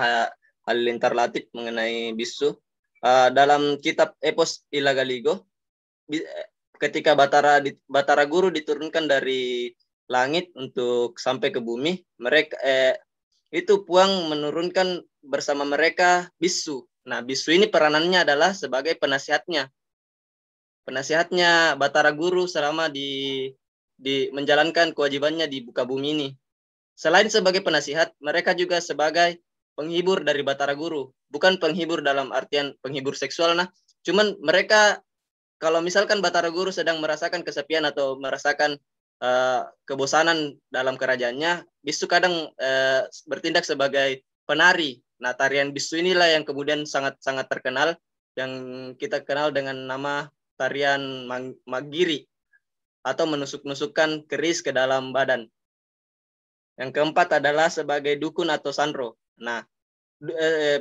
Halilintar Latif mengenai bisu. Dalam kitab Epos Ilagaligo, ketika Batara Guru diturunkan dari langit untuk sampai ke bumi, mereka itu Puang menurunkan bersama mereka bisu. Nah, bisu ini peranannya adalah sebagai penasihatnya Batara Guru selama di menjalankan kewajibannya di muka bumi ini. Selain sebagai penasihat, mereka juga sebagai penghibur dari Batara Guru. Bukan penghibur dalam artian penghibur seksual, cuman mereka kalau misalkan Batara Guru sedang merasakan kesepian atau merasakan kebosanan dalam kerajaannya, bisu kadang bertindak sebagai penari. Nah, tarian bisu inilah yang kemudian sangat terkenal, yang kita kenal dengan nama tarian Magiri atau menusuk-nusukkan keris ke dalam badan. Yang keempat adalah sebagai dukun atau sandro. Nah,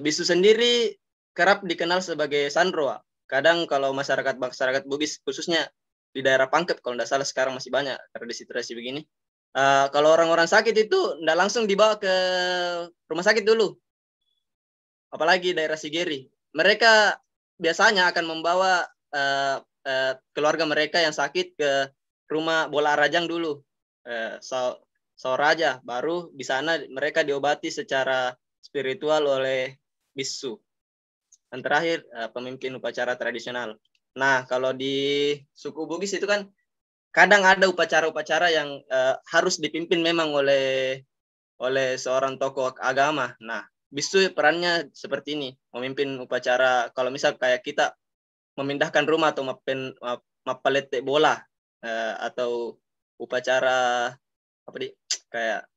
bisu sendiri kerap dikenal sebagai sandro. Kadang kalau masyarakat Bugis, khususnya di daerah Pangkep, kalau tidak salah sekarang masih banyak tradisi-tradisi begini. Kalau orang-orang sakit itu tidak langsung dibawa ke rumah sakit dulu. Apalagi daerah Sigeri. Mereka biasanya akan membawa keluarga mereka yang sakit ke rumah Bola Rajang dulu. Raja, baru di sana mereka diobati secara spiritual oleh bisu. Dan terakhir, pemimpin upacara tradisional. Nah, kalau di suku Bugis itu kan kadang ada upacara-upacara yang harus dipimpin memang oleh seorang tokoh agama. Nah, bisu perannya seperti ini, memimpin upacara. Kalau misal kayak kita memindahkan rumah atau mapalete bola, atau upacara kayak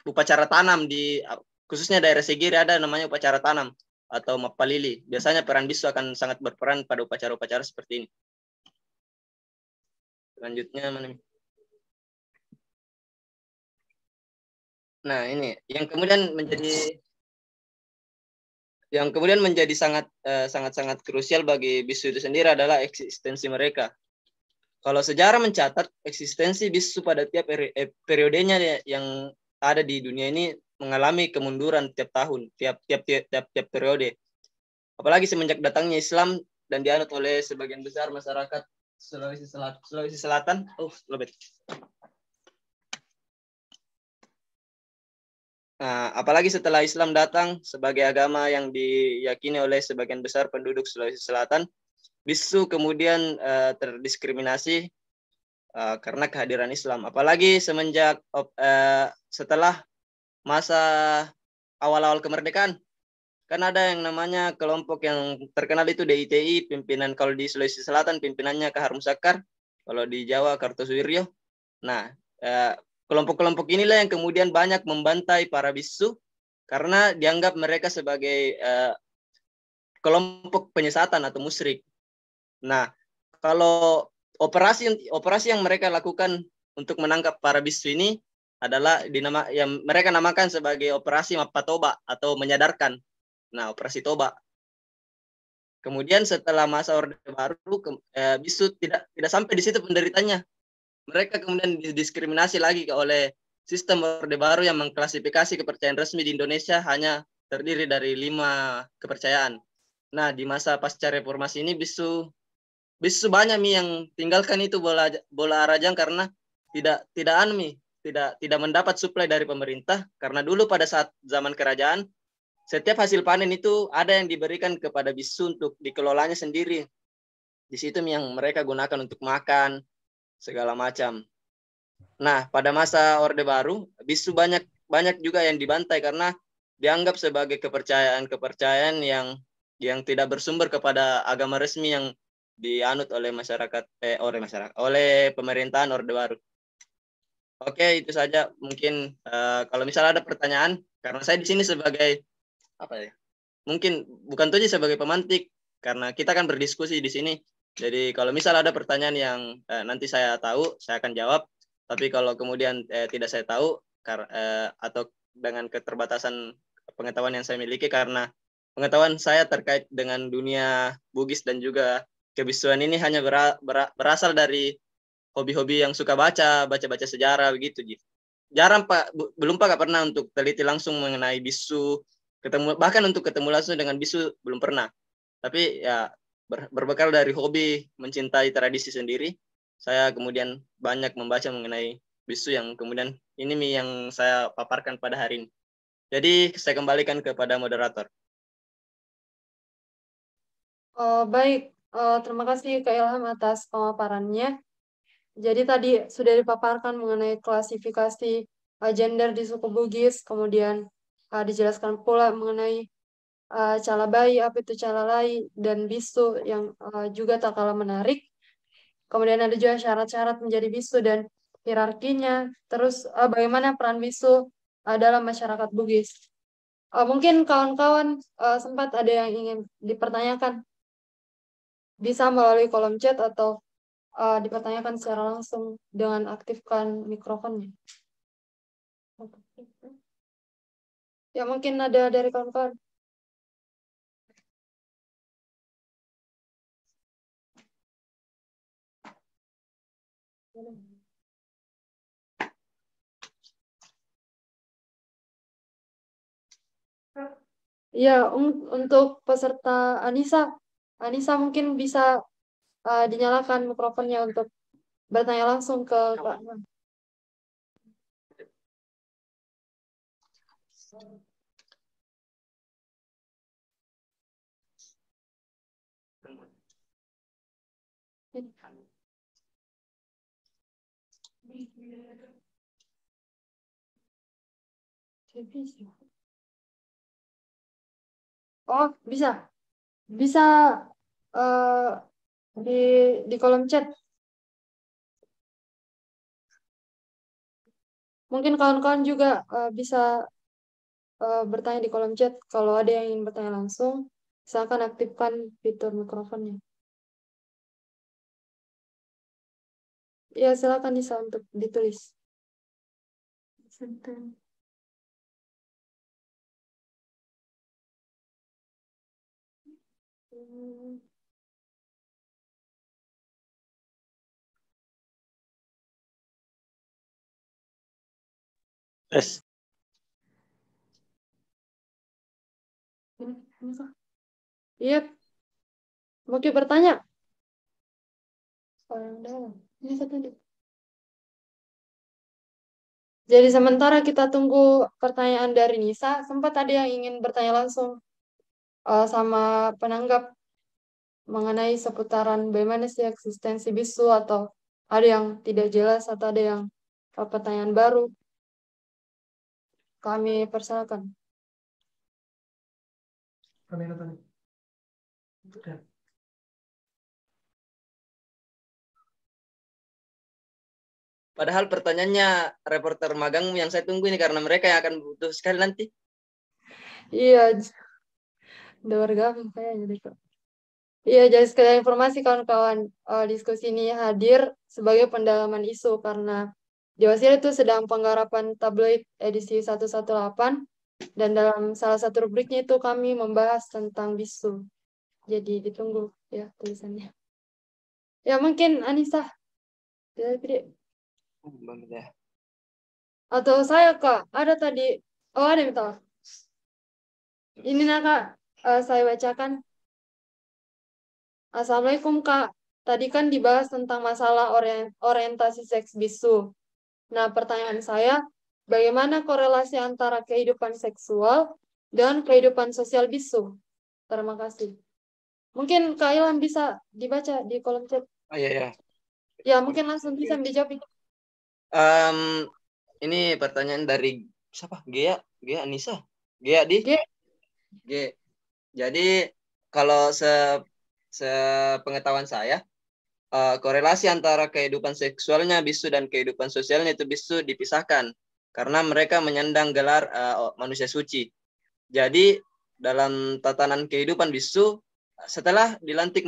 upacara tanam di khususnya daerah Segiri ada namanya upacara tanam atau mapalili. Biasanya peran bisu akan sangat berperan pada upacara-upacara seperti ini. Selanjutnya mana? Nah, ini yang kemudian menjadi sangat krusial bagi bisu itu sendiri adalah eksistensi mereka. Kalau sejarah mencatat eksistensi bisu pada tiap periodenya yang ada di dunia ini mengalami kemunduran tiap tahun, tiap periode. Apalagi semenjak datangnya Islam dan dianut oleh sebagian besar masyarakat Sulawesi Selatan. Nah, apalagi setelah Islam datang sebagai agama yang diyakini oleh sebagian besar penduduk Sulawesi Selatan, bisu kemudian terdiskriminasi karena kehadiran Islam. Apalagi setelah masa awal-awal kemerdekaan, kan ada yang namanya kelompok yang terkenal itu DITI, pimpinan kalau di Sulawesi Selatan pimpinannya Kahar Musakar, kalau di Jawa Kartosuwiryo. Nah, kelompok-kelompok inilah yang kemudian banyak membantai para bisu karena dianggap mereka sebagai kelompok penyesatan atau musyrik. Nah, kalau operasi yang mereka lakukan untuk menangkap para bisu ini adalah yang mereka namakan sebagai operasi Mapatoba atau menyadarkan. Nah, operasi Toba. Kemudian setelah masa Orde Baru, bisu tidak sampai di situ penderitanya. Mereka kemudian didiskriminasi lagi oleh sistem Orde Baru yang mengklasifikasi kepercayaan resmi di Indonesia hanya terdiri dari 5 kepercayaan. Nah, di masa pasca reformasi ini bisu banyak yang tinggalkan itu bola Rajang karena tidak mendapat suplai dari pemerintah, karena dulu pada saat zaman kerajaan setiap hasil panen itu ada yang diberikan kepada bisu untuk dikelolanya sendiri. Di situ yang mereka gunakan untuk makan, segala macam. Nah, pada masa Orde Baru, bisu banyak juga yang dibantai karena dianggap sebagai kepercayaan yang tidak bersumber kepada agama resmi yang dianut oleh oleh pemerintahan Orde Baru. Oke, itu saja mungkin kalau misalnya ada pertanyaan, karena saya di sini sebagai mungkin bukan saja sebagai pemantik, karena kita kan berdiskusi di sini. Jadi kalau misalnya ada pertanyaan yang nanti saya tahu, saya akan jawab. Tapi kalau kemudian tidak saya tahu atau dengan keterbatasan pengetahuan yang saya miliki, karena pengetahuan saya terkait dengan dunia Bugis dan juga kebisuan ini hanya berasal dari hobi-hobi yang suka baca sejarah begitu. Jarang belum pernah untuk teliti langsung mengenai bisu, bahkan untuk ketemu langsung dengan bisu belum pernah. Tapi ya berbekal dari hobi mencintai tradisi sendiri, saya kemudian banyak membaca mengenai bisu yang kemudian ini yang saya paparkan pada hari ini. Jadi saya kembalikan kepada moderator. Baik, terima kasih Kak Ilham atas pemaparannya. Jadi tadi sudah dipaparkan mengenai klasifikasi gender di suku Bugis, kemudian dijelaskan pula mengenai calabai, apa itu calalai, dan bisu yang juga tak kalah menarik. Kemudian ada juga syarat-syarat menjadi bisu dan hierarkinya. Terus bagaimana peran bisu dalam masyarakat Bugis. Mungkin kawan-kawan sempat ada yang ingin dipertanyakan. Bisa melalui kolom chat atau dipertanyakan secara langsung dengan aktifkan mikrofonnya. Ya mungkin ada dari kawan-kawan. Ya, untuk peserta Anissa mungkin bisa dinyalakan mikrofonnya untuk bertanya langsung ke Pak. Oh, bisa. Bisa di kolom chat. Mungkin kawan-kawan juga bisa bertanya di kolom chat. Kalau ada yang ingin bertanya langsung, silakan aktifkan fitur mikrofonnya. Ya, silakan bisa untuk ditulis. Yes. Iya. Mungkin bertanya. Ini satu nih. Jadi sementara kita tunggu pertanyaan dari Nisa, sempat ada yang ingin bertanya langsung sama penanggap mengenai seputaran bagaimana sih eksistensi bisu, atau ada yang tidak jelas atau ada yang pertanyaan baru. Kami persilakan. Padahal pertanyaannya reporter magang yang saya tunggu ini karena mereka yang akan butuh sekali nanti. Iya, udah bergabung kayaknya deh Kak. Iya, jadi sekalian informasi kawan-kawan, diskusi ini hadir sebagai pendalaman isu karena di Wasira itu sedang penggarapan tabloid edisi 118 dan dalam salah satu rubriknya itu kami membahas tentang bisu. Jadi ditunggu ya tulisannya. Ya mungkin Anissa. Atau saya Kak, ada tadi. Oh ada minta. Ini Kak, saya bacakan. Assalamualaikum Kak. Tadi kan dibahas tentang masalah orientasi seks bisu. Nah, pertanyaan saya, bagaimana korelasi antara kehidupan seksual dan kehidupan sosial bisu? Terima kasih. Mungkin Kak Ilham bisa dibaca di kolom chat. Oh iya ya. Ya, mungkin langsung bisa dijawab. Ini pertanyaan dari siapa? Gea Anissa. Gea di? G. G. Jadi kalau sepengetahuan saya, korelasi antara kehidupan seksualnya bisu dan kehidupan sosialnya itu bisu dipisahkan karena mereka menyandang gelar manusia suci. Jadi dalam tatanan kehidupan bisu, setelah dilantik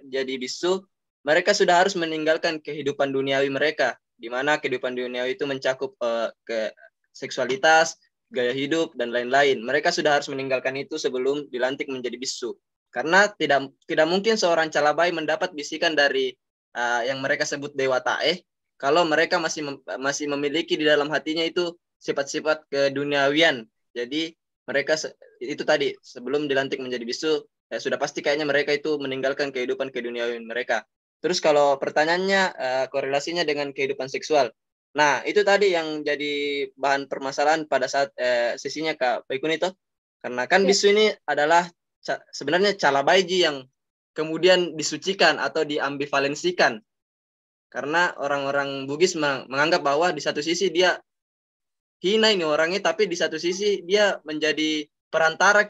jadi bisu, mereka sudah harus meninggalkan kehidupan duniawi mereka, di mana kehidupan duniawi itu mencakup ke seksualitas, gaya hidup, dan lain-lain. Mereka sudah harus meninggalkan itu sebelum dilantik menjadi bisu. Karena tidak mungkin seorang calabai mendapat bisikan dari yang mereka sebut dewa tae kalau mereka masih memiliki di dalam hatinya itu sifat-sifat keduniawian. Jadi mereka itu tadi sebelum dilantik menjadi bisu sudah pasti kayaknya mereka itu meninggalkan kehidupan keduniawian mereka. Terus kalau pertanyaannya korelasinya dengan kehidupan seksual. Nah, itu tadi yang jadi bahan permasalahan pada saat sesinya Kak Baikun itu. Karena kan bisu ini adalah sebenarnya calabaiji yang kemudian disucikan atau diambivalensikan. Karena orang-orang Bugis menganggap bahwa di satu sisi dia hina ini orangnya, tapi di satu sisi dia menjadi perantara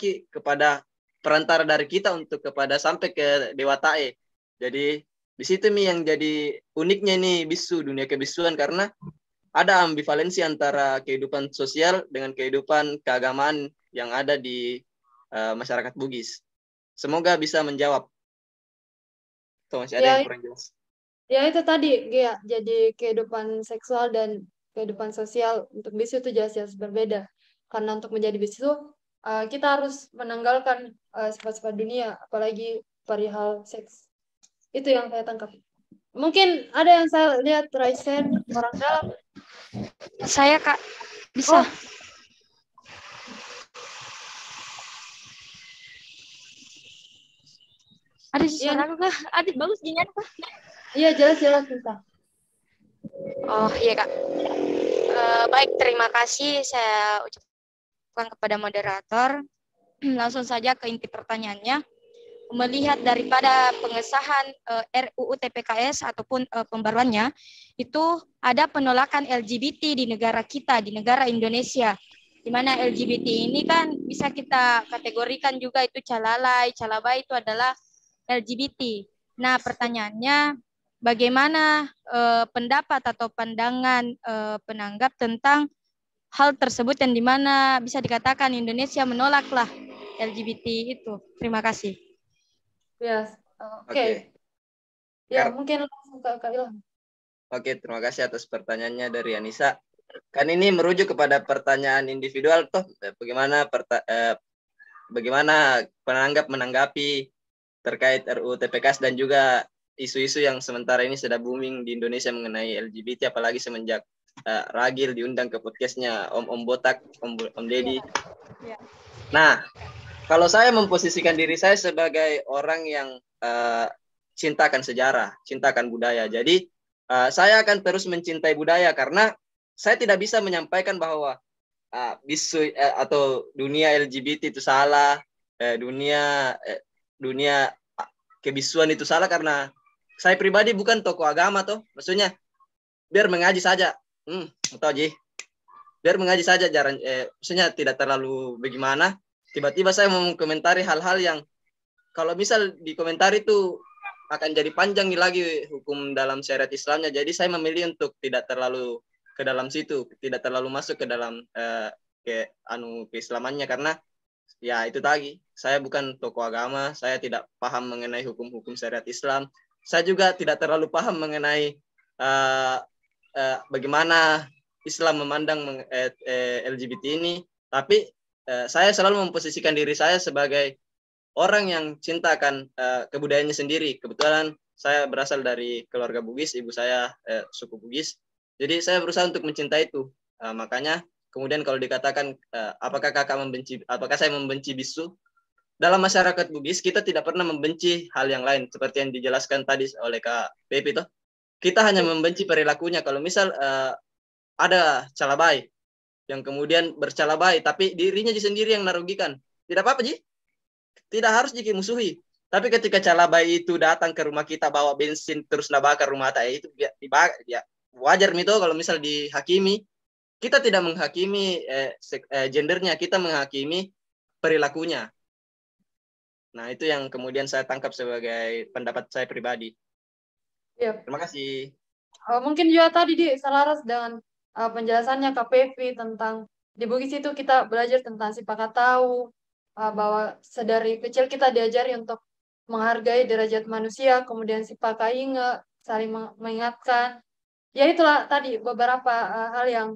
dari kita untuk kepada sampai ke Dewa Tae. Jadi di situ yang jadi uniknya nih bisu, dunia kebisuan, karena ada ambivalensi antara kehidupan sosial dengan kehidupan keagamaan yang ada di masyarakat Bugis. Semoga bisa menjawab. Tuh, masih ada yang kurang jelas. Ya itu tadi, ya, jadi kehidupan seksual dan kehidupan sosial untuk bisu itu jelas-jelas berbeda. Karena untuk menjadi bisu, kita harus menanggalkan sifat-sifat dunia, apalagi perihal seks. Itu yang saya tangkap. Mungkin ada yang saya lihat Raisen orang dalam. Saya Kak, bisa. Ada suara Kak? Ada bagus gini Kak? Iya, jelas-jelas bisa. Oh iya Kak. Baik, terima kasih saya ucapkan kepada moderator. Langsung saja ke inti pertanyaannya. Melihat daripada pengesahan RUU TPKS ataupun pembaruannya, itu ada penolakan LGBT di negara kita, di negara Indonesia. Di mana LGBT ini kan bisa kita kategorikan juga itu calabai itu adalah LGBT. Nah, pertanyaannya bagaimana pendapat atau pandangan penanggap tentang hal tersebut yang dimana bisa dikatakan Indonesia menolaklah LGBT itu. Terima kasih. Yes. Oke. Ya, mungkin langsung ke Kak Ilham. Oke, terima kasih atas pertanyaannya dari Anissa. Kan ini merujuk kepada pertanyaan individual toh, bagaimana penanggap menanggapi terkait RUU TPKS dan juga isu-isu yang sementara ini sudah booming di Indonesia mengenai LGBT, apalagi semenjak Ragil diundang ke podcastnya Om Botak, Om Deddy. Nah, kalau saya memposisikan diri saya sebagai orang yang cintakan sejarah, cintakan budaya. Jadi saya akan terus mencintai budaya karena saya tidak bisa menyampaikan bahwa bisu atau dunia LGBT itu salah, dunia kebisuan itu salah, karena saya pribadi bukan tokoh agama toh. Maksudnya biar mengaji saja. Atau biar mengaji saja, maksudnya tidak terlalu bagaimana. Tiba-tiba saya mau komentari hal-hal yang kalau misal dikomentari itu akan jadi panjang lagi hukum dalam syariat Islamnya. Jadi saya memilih untuk tidak terlalu ke dalam situ, tidak terlalu masuk ke dalam keislamannya, karena ya itu tadi, saya bukan tokoh agama, saya tidak paham mengenai hukum-hukum syariat Islam. Saya juga tidak terlalu paham mengenai bagaimana Islam memandang LGBT ini, tapi saya selalu memposisikan diri saya sebagai orang yang cinta akan kebudayaannya sendiri. Kebetulan saya berasal dari keluarga Bugis, ibu saya suku Bugis. Jadi saya berusaha untuk mencintai itu. Makanya kemudian kalau dikatakan apakah saya membenci bisu? Dalam masyarakat Bugis kita tidak pernah membenci hal yang lain seperti yang dijelaskan tadi oleh Kak Pepi toh. Kita hanya membenci perilakunya. Kalau misal ada calabai yang kemudian bercalabai tapi dirinya sendiri yang narugikan, tidak apa-apa Ji. Tidak harus musuhi. Tapi ketika calabai itu datang ke rumah kita bawa bensin terus nabakar rumah tak itu ya wajar itu kalau misal dihakimi. Kita tidak menghakimi gendernya, kita menghakimi perilakunya. Nah, itu yang kemudian saya tangkap sebagai pendapat saya pribadi. Ya. Terima kasih. Mungkin juga tadi selaras dengan penjelasannya KPV tentang di Bugis itu kita belajar tentang sifat tahu, bahwa sedari kecil kita diajari untuk menghargai derajat manusia, kemudian sifat ingat, saling mengingatkan. Ya itulah tadi beberapa hal yang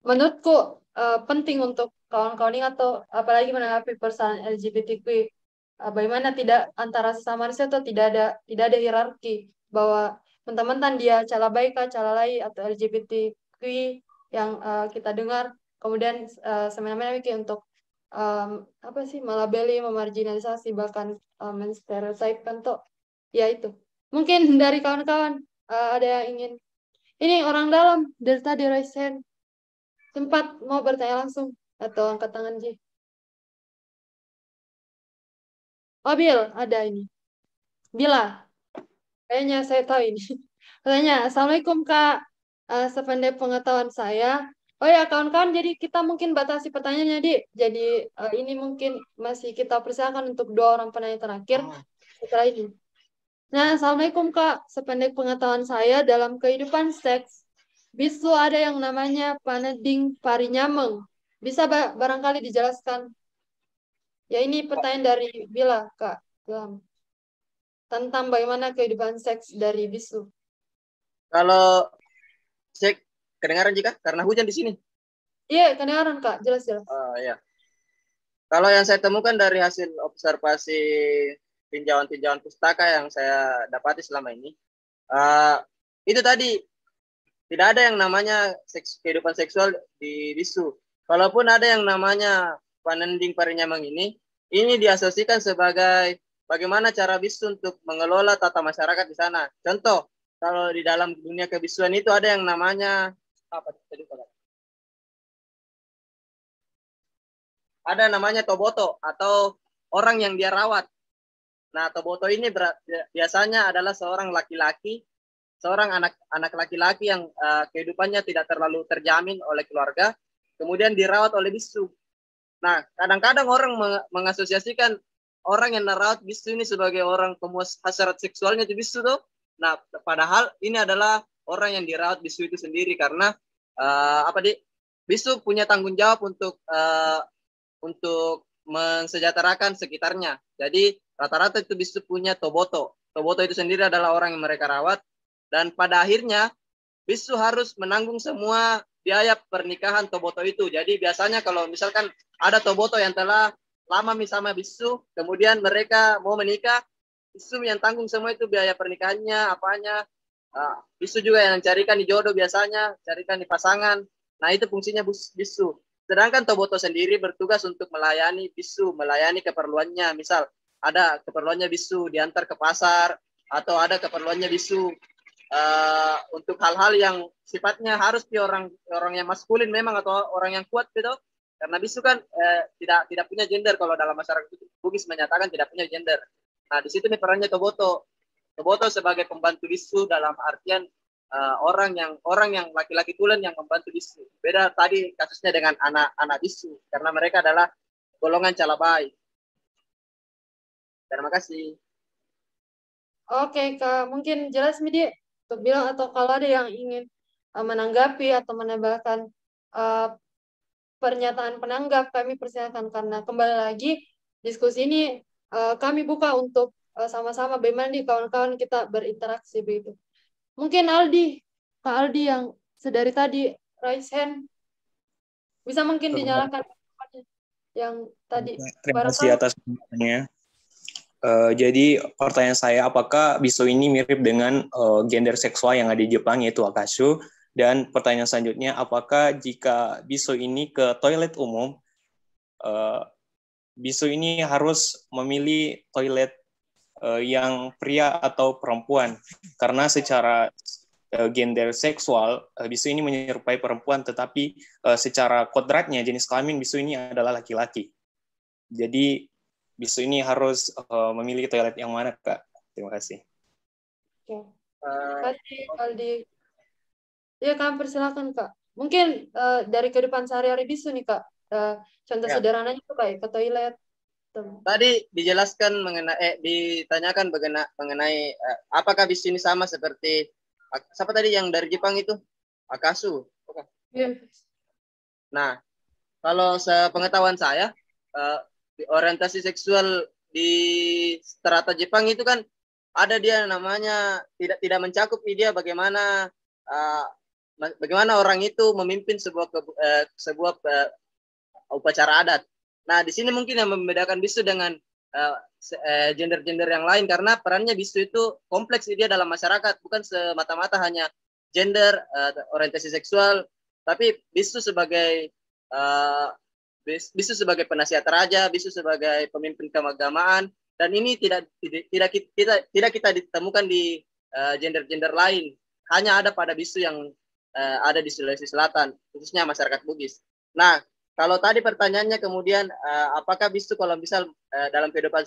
menurutku penting untuk kawan-kawan ingat atau apalagi menanggapi persoalan LGBTQ. Bagaimana tidak antara sesama manusia atau tidak ada hierarki, bahwa mentang-mentang dia cala baik, cala lain atau LGBTQ yang kita dengar, kemudian semena-mena untuk apa sih melabeli, memarginalisasi, bahkan menstereotipkan tuh. Ya itu. Mungkin dari kawan-kawan ada yang ingin. Ini orang dalam dari tadi raise hand. Sempat mau bertanya langsung atau angkat tangan Ji. Oh Bil, ada ini. Bila, kayaknya saya tahu ini. Katanya, Assalamualaikum Kak. Sependek pengetahuan saya. Oh ya kawan-kawan, jadi kita mungkin batasi pertanyaannya, Di. Jadi ini mungkin masih kita persilakan untuk 2 orang penanya terakhir setelah ini. Nah, Assalamualaikum Kak. Sependek pengetahuan saya, dalam kehidupan seks, bisu ada yang namanya paneding parinyameng. Bisa barangkali dijelaskan? Ya ini pertanyaan dari Bila, Kak. Tentang bagaimana kehidupan seks dari bisu. Kalau cek kedengaran jika karena hujan di sini. Iya, kedengaran Kak, jelas-jelas. Ya. Kalau yang saya temukan dari hasil observasi tinjauan-tinjauan pustaka yang saya dapati selama ini, itu tadi tidak ada yang namanya kehidupan seksual di bisu. Kalaupun ada yang namanya panending parinyameng ini diasosiasikan sebagai bagaimana cara bisu untuk mengelola tata masyarakat di sana. Contoh, kalau di dalam dunia kebisuan itu ada yang namanya apa tadi? Ada namanya toboto atau orang yang dia rawat. Nah, toboto ini biasanya adalah seorang laki-laki, seorang anak laki-laki yang kehidupannya tidak terlalu terjamin oleh keluarga, kemudian dirawat oleh bisu. Nah, kadang-kadang orang mengasosiasikan orang yang merawat bisu ini sebagai orang pemuas hasrat seksualnya di bisu tuh. Nah, padahal ini adalah orang yang dirawat bisu itu sendiri karena bisu punya tanggung jawab untuk mensejahterakan sekitarnya. Jadi rata-rata itu bisu punya toboto. Toboto itu sendiri adalah orang yang mereka rawat dan pada akhirnya bisu harus menanggung semua biaya pernikahan toboto itu. Jadi biasanya kalau misalkan ada toboto yang telah lama sama bisu, kemudian mereka mau menikah, bisu yang tanggung semua itu biaya pernikahannya, apanya. Bisu juga yang carikan di jodoh biasanya, carikan di pasangan. Nah itu fungsinya bisu. Sedangkan toboto sendiri bertugas untuk melayani bisu, melayani keperluannya. Misal ada keperluannya bisu diantar ke pasar, atau ada keperluannya bisu untuk hal-hal yang sifatnya harus di orang yang maskulin memang atau orang yang kuat gitu. Karena bisu kan tidak punya gender, kalau dalam masyarakat Bugis menyatakan tidak punya gender. Nah di situ nih perannya toboto. Toboto sebagai pembantu bisu dalam artian orang yang laki-laki tulen yang membantu bisu. Beda tadi kasusnya dengan anak bisu karena mereka adalah golongan calabai. Terima kasih. Oke Kak, mungkin jelas Midi untuk bilang atau kalau ada yang ingin menanggapi atau menambahkan pernyataan penanggap, kami persilakan karena kembali lagi diskusi ini kami buka untuk sama-sama bagaimana nih kawan-kawan kita berinteraksi begitu. Mungkin Kak Aldi yang sedari tadi raise hand, bisa mungkin dinyalakan yang tadi. Terima kasih atas pertanyaannya. Jadi pertanyaan saya, apakah bisu ini mirip dengan gender seksual yang ada di Jepang yaitu akashu? Dan pertanyaan selanjutnya, apakah jika bisu ini ke toilet umum, bisu ini harus memilih toilet yang pria atau perempuan? Karena secara gender seksual, bisu ini menyerupai perempuan, tetapi secara kodratnya, jenis kelamin bisu ini adalah laki-laki. Jadi bisu ini harus memilih toilet yang mana, Kak? Terima kasih. Oke. Terima kasih, Aldi. Ya, kami persilakan, Kak. Mungkin dari kehidupan sehari-hari bisu nih, Kak. Contoh Ya. sederhananya itu kayak ke toilet. Tadi dijelaskan ditanyakan mengenai apakah bisu ini sama seperti siapa tadi yang dari Jepang itu? Akasu. Iya. Nah, kalau sepengetahuan saya, orientasi seksual di strata Jepang itu kan ada dia namanya tidak mencakup dia bagaimana orang itu memimpin sebuah upacara adat. Nah, di sini mungkin yang membedakan bisu dengan gender-gender yang lain karena perannya bisu itu kompleks dia dalam masyarakat, bukan semata-mata hanya gender, orientasi seksual, tapi bisu sebagai penasihat raja, bisu sebagai pemimpin keagamaan, dan ini tidak kita ditemukan di gender-gender lain. Hanya ada pada bisu yang ada di Sulawesi Selatan, khususnya masyarakat Bugis. Nah, kalau tadi pertanyaannya kemudian apakah bisu kalau misal dalam kehidupan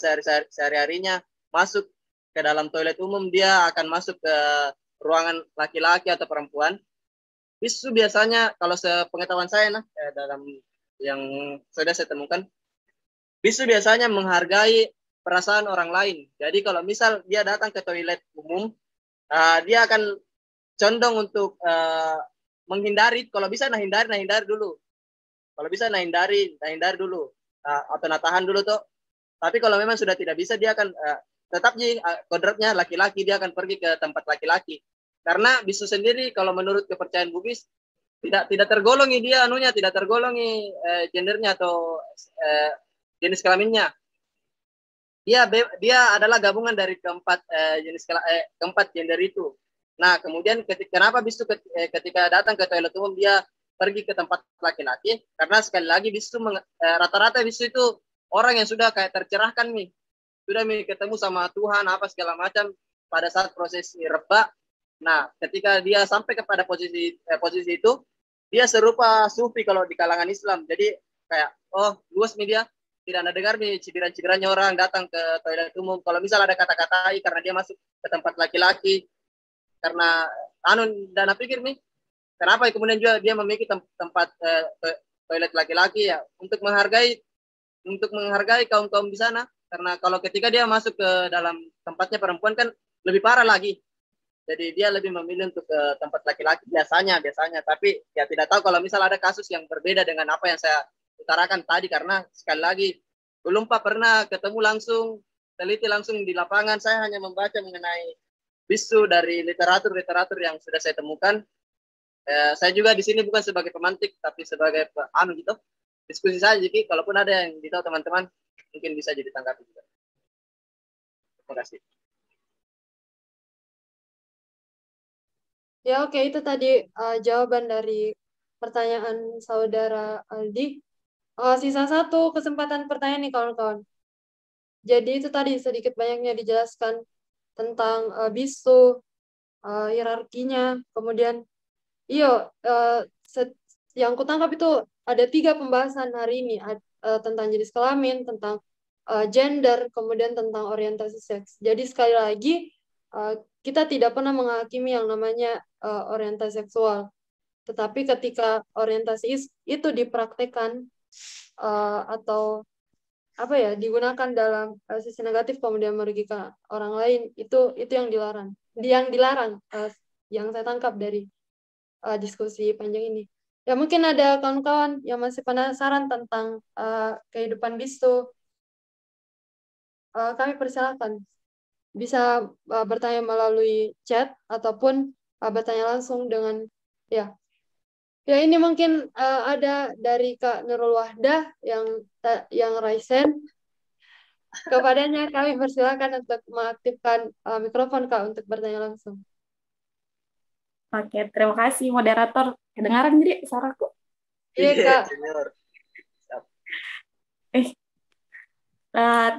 sehari-harinya masuk ke dalam toilet umum, dia akan masuk ke ruangan laki-laki atau perempuan? Bisu biasanya kalau sepengetahuan saya dalam yang sudah saya temukan, bisu biasanya menghargai perasaan orang lain. Jadi kalau misal dia datang ke toilet umum, dia akan condong untuk menghindari, kalau bisa hindari dulu. Kalau bisa hindari dulu, atau tahan dulu tuh. Tapi kalau memang sudah tidak bisa, dia akan tetap kodratnya laki-laki, dia akan pergi ke tempat laki-laki. Karena bisu sendiri kalau menurut kepercayaan Bugis tidak tergolongi dia tidak tergolongi gendernya atau jenis kelaminnya. Dia adalah gabungan dari keempat gender itu. Nah, kemudian kenapa bisu ketika datang ke toilet umum dia pergi ke tempat laki-laki? Karena sekali lagi bisu rata-rata bisu itu orang yang sudah kayak tercerahkan sudah ketemu sama Tuhan apa segala macam pada saat prosesi rebak. Nah, ketika dia sampai kepada posisi itu, dia serupa sufi kalau di kalangan Islam. Jadi kayak luas dia tidak ada dengar cibiran-cibirannya orang datang ke toilet umum. Kalau misal ada kata-kata karena dia masuk ke tempat laki-laki, karena dan pikir kenapa kemudian juga dia memiliki tempat toilet laki-laki ya untuk menghargai kaum di sana. Karena kalau ketika dia masuk ke dalam tempatnya perempuan kan lebih parah lagi. Jadi dia lebih memilih untuk ke tempat laki-laki biasanya. Tapi ya tidak tahu kalau misal ada kasus yang berbeda dengan apa yang saya utarakan tadi, karena sekali lagi belum pernah ketemu langsung, teliti langsung di lapangan. Saya hanya membaca mengenai bisu dari literatur yang sudah saya temukan. Saya juga di sini bukan sebagai pemantik, tapi sebagai diskusi saja. Jadi kalaupun ada yang ditahu teman-teman, mungkin bisa jadi tanggapi juga. Terima kasih. Ya, oke, itu tadi jawaban dari pertanyaan saudara Aldi. Sisa satu kesempatan pertanyaan nih kawan-kawan. Jadi itu tadi sedikit banyaknya dijelaskan tentang bisu, hierarkinya, kemudian yang kutangkap itu ada 3 pembahasan hari ini, tentang jenis kelamin, tentang gender, kemudian tentang orientasi seks. Jadi sekali lagi kita tidak pernah menghakimi yang namanya orientasi seksual. Tetapi ketika orientasi itu dipraktekkan atau digunakan dalam sisi negatif kemudian merugikan orang lain, itu yang dilarang. Yang saya tangkap dari diskusi panjang ini. Ya, mungkin ada kawan-kawan yang masih penasaran tentang kehidupan bisu. Kami persilakan. Bisa bertanya melalui chat ataupun bertanya langsung dengan ya. Ya, ini mungkin ada dari Kak Nurul Wahdah yang Raisen. Kepadanya kami persilakan untuk mengaktifkan mikrofon Kak untuk bertanya langsung. Oke, terima kasih moderator. Kedengaran jadi suaraku? Iya, Kak.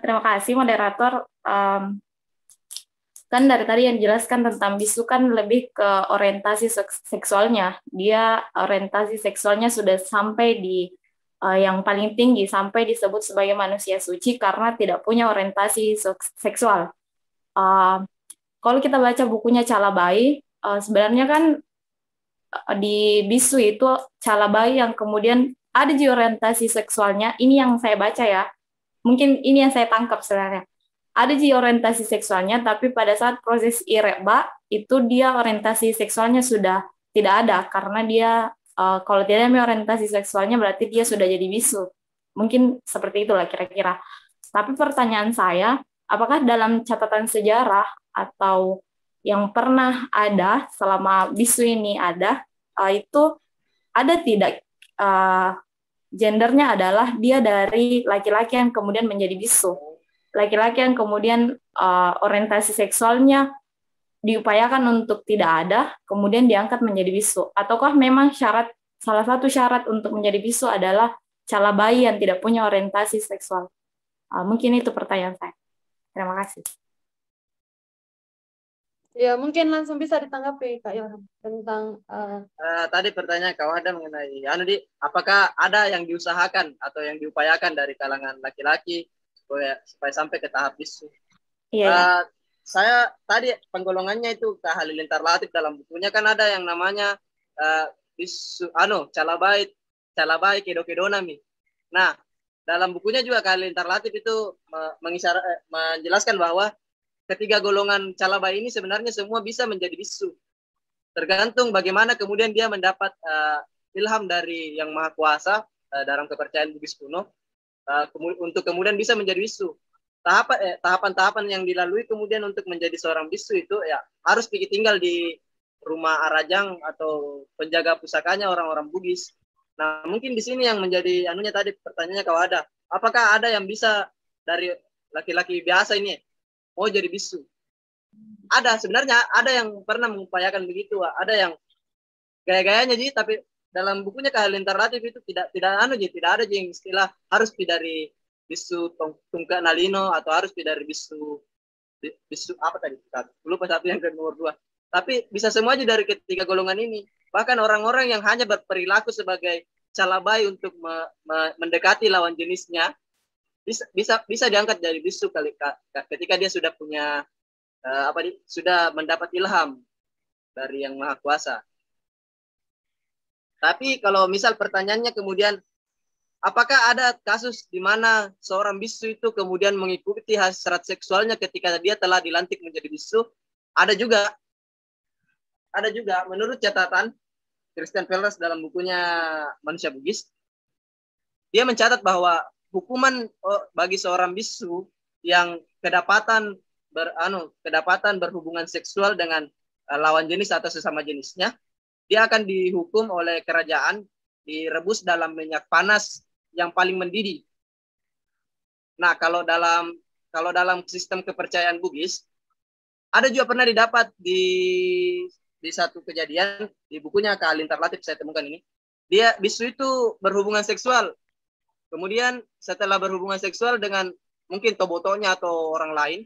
Terima kasih moderator. Kan dari tadi yang dijelaskan tentang bisu kan lebih ke orientasi seksualnya. Dia orientasi seksualnya sudah sampai di yang paling tinggi sampai disebut sebagai manusia suci karena tidak punya orientasi seksual. Kalau kita baca bukunya Calabai, sebenarnya kan di bisu itu Calabai yang kemudian ada di orientasi seksualnya. Ini yang saya baca ya. Mungkin ini yang saya tangkap sebenarnya. Ada di orientasi seksualnya, tapi pada saat proses ireba itu dia orientasi seksualnya sudah tidak ada karena dia kalau tidak ada orientasi seksualnya berarti dia sudah jadi bisu. Mungkin seperti itulah kira-kira. Tapi pertanyaan saya, apakah dalam catatan sejarah atau yang pernah ada selama bisu ini ada, itu ada tidak gendernya adalah dia dari laki-laki yang kemudian menjadi bisu. Laki-laki yang kemudian orientasi seksualnya diupayakan untuk tidak ada, kemudian diangkat menjadi bisu. Ataukah memang salah satu syarat untuk menjadi bisu adalah calabai yang tidak punya orientasi seksual? Mungkin itu pertanyaan saya. Terima kasih. Ya, mungkin langsung bisa ditanggapi Kak Yohan tentang tadi pertanyaan Kak Wahda mengenai apakah ada yang diusahakan atau yang diupayakan dari kalangan laki-laki supaya sampai ke tahap bisu. Iya. Saya tadi penggolongannya itu Kak Halilintar Latif dalam bukunya kan ada yang namanya bisu calabai kedo-kedonami. Nah, dalam bukunya juga Kak Halilintar Latif itu menjelaskan bahwa ketiga golongan calabai ini sebenarnya semua bisa menjadi bisu. Tergantung bagaimana kemudian dia mendapat ilham dari Yang Maha Kuasa dalam kepercayaan Bugis kuno untuk kemudian bisa menjadi bisu. Tahapan-tahapan yang dilalui kemudian untuk menjadi seorang bisu itu ya harus pergi tinggal di rumah arajang atau penjaga pusakanya orang-orang Bugis. Nah, mungkin di sini yang menjadi tadi pertanyaannya kalau ada, apakah ada yang bisa dari laki-laki biasa ini mau jadi bisu? Ada, sebenarnya ada yang pernah mengupayakan begitu, ada yang gaya-gayanya jadi, tapi dalam bukunya Kak Halilintar Latif itu tidak ada yang istilah harus dari bisu tungka nalino atau harus dari bisu apa tadi? Lupa satu yang ke nomor 2. Tapi bisa semua aja dari ketiga golongan ini. Bahkan orang-orang yang hanya berperilaku sebagai calabai untuk mendekati lawan jenisnya bisa diangkat dari bisu ketika dia sudah punya sudah mendapat ilham dari Yang Maha Kuasa. Tapi kalau misal pertanyaannya kemudian apakah ada kasus di mana seorang bisu itu kemudian mengikuti hasrat seksualnya ketika dia telah dilantik menjadi bisu? Ada juga. Menurut catatan Christian Fellers dalam bukunya Manusia Bugis, dia mencatat bahwa hukuman bagi seorang bisu yang kedapatan berhubungan seksual dengan lawan jenis atau sesama jenisnya, dia akan dihukum oleh kerajaan direbus dalam minyak panas yang paling mendidih. Nah, kalau dalam sistem kepercayaan Bugis, ada juga pernah didapat di satu kejadian di bukunya Kak Halilintar Latif saya temukan ini. Dia bisu itu berhubungan seksual. Kemudian setelah berhubungan seksual dengan mungkin tobotonya atau orang lain,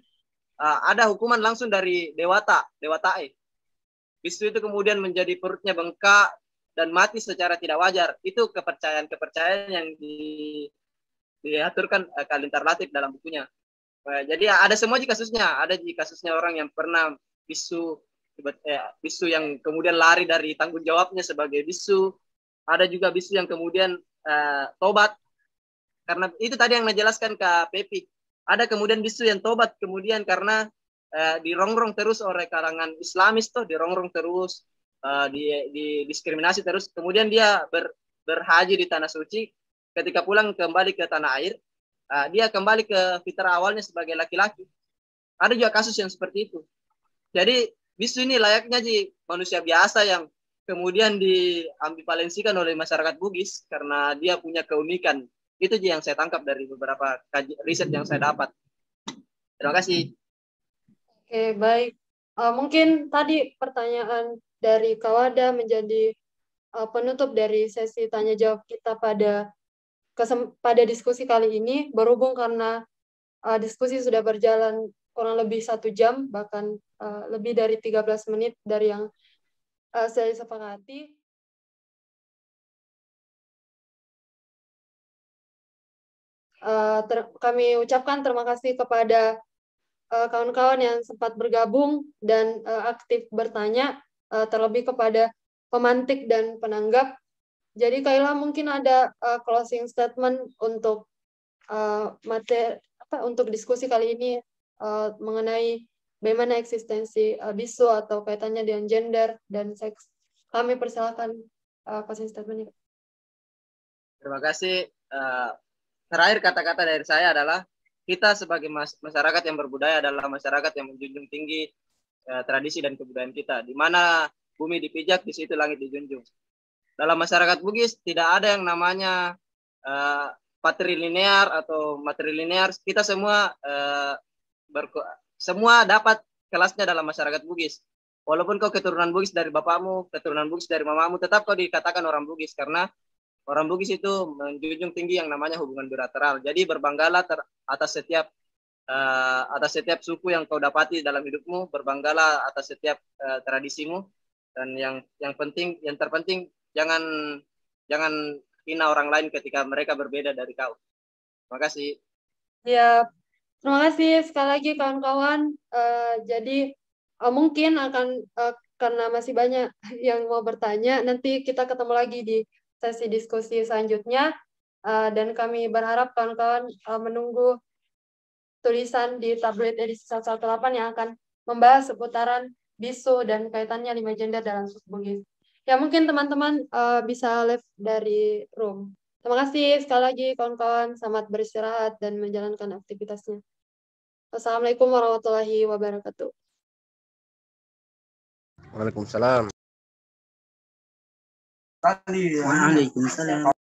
ada hukuman langsung dari Dewatae. Bisu itu kemudian menjadi perutnya bengkak dan mati secara tidak wajar. Itu kepercayaan yang diaturkan Kak Halilintar Latif dalam bukunya. Jadi ada semua kasusnya. Ada kasusnya orang yang pernah bisu yang kemudian lari dari tanggung jawabnya sebagai bisu. Ada juga bisu yang kemudian tobat. Karena itu tadi yang menjelaskan Kak Pepi. Ada kemudian bisu yang tobat kemudian karena dirongrong terus oleh kalangan Islamis dirongrong terus, didiskriminasi terus. Kemudian dia berhaji di tanah suci. Ketika pulang kembali ke tanah air, dia kembali ke fitrah awalnya sebagai laki-laki. Ada juga kasus yang seperti itu. Jadi bisu ini layaknya manusia biasa yang kemudian diambivalensikan oleh masyarakat Bugis karena dia punya keunikan. Itu yang saya tangkap dari beberapa riset yang saya dapat. Terima kasih. Oke, baik. Mungkin tadi pertanyaan dari Kawada menjadi penutup dari sesi tanya jawab kita pada diskusi kali ini, berhubung karena diskusi sudah berjalan kurang lebih 1 jam, bahkan lebih dari 13 menit dari yang saya sepakati. kami ucapkan terima kasih kepada kawan-kawan yang sempat bergabung dan aktif bertanya, terlebih kepada pemantik dan penanggap. Jadi Kaila mungkin ada closing statement untuk untuk diskusi kali ini mengenai bagaimana eksistensi bisu atau kaitannya dengan gender dan seks. Kami persilakan closing statement. Terima kasih. Terakhir kata-kata dari saya adalah kita sebagai masyarakat yang berbudaya adalah masyarakat yang menjunjung tinggi tradisi dan kebudayaan kita. Di mana bumi dipijak, di situ langit dijunjung. Dalam masyarakat Bugis tidak ada yang namanya patrilinear atau matrilinear. Kita semua semua dapat kelasnya dalam masyarakat Bugis. Walaupun kau keturunan Bugis dari bapakmu, keturunan Bugis dari mamamu, tetap kau dikatakan orang Bugis karena orang Bugis itu menjunjung tinggi yang namanya hubungan bilateral. Jadi berbanggalah atas setiap suku yang kau dapati dalam hidupmu, berbanggalah atas setiap tradisimu, dan yang terpenting jangan hina orang lain ketika mereka berbeda dari kau. Terima kasih. Ya, terima kasih sekali lagi kawan-kawan. Jadi mungkin akan karena masih banyak yang mau bertanya, nanti kita ketemu lagi di sesi diskusi selanjutnya, dan kami berharap kawan-kawan menunggu tulisan di tabloid edisi 118 yang akan membahas seputaran bisu dan kaitannya 5 gender dalam suku Bugis. Ya, mungkin teman-teman bisa live dari room. Terima kasih sekali lagi kawan-kawan, selamat beristirahat dan menjalankan aktivitasnya. Wassalamualaikum warahmatullahi wabarakatuh. Waalaikumsalam. Waalaikumsalam.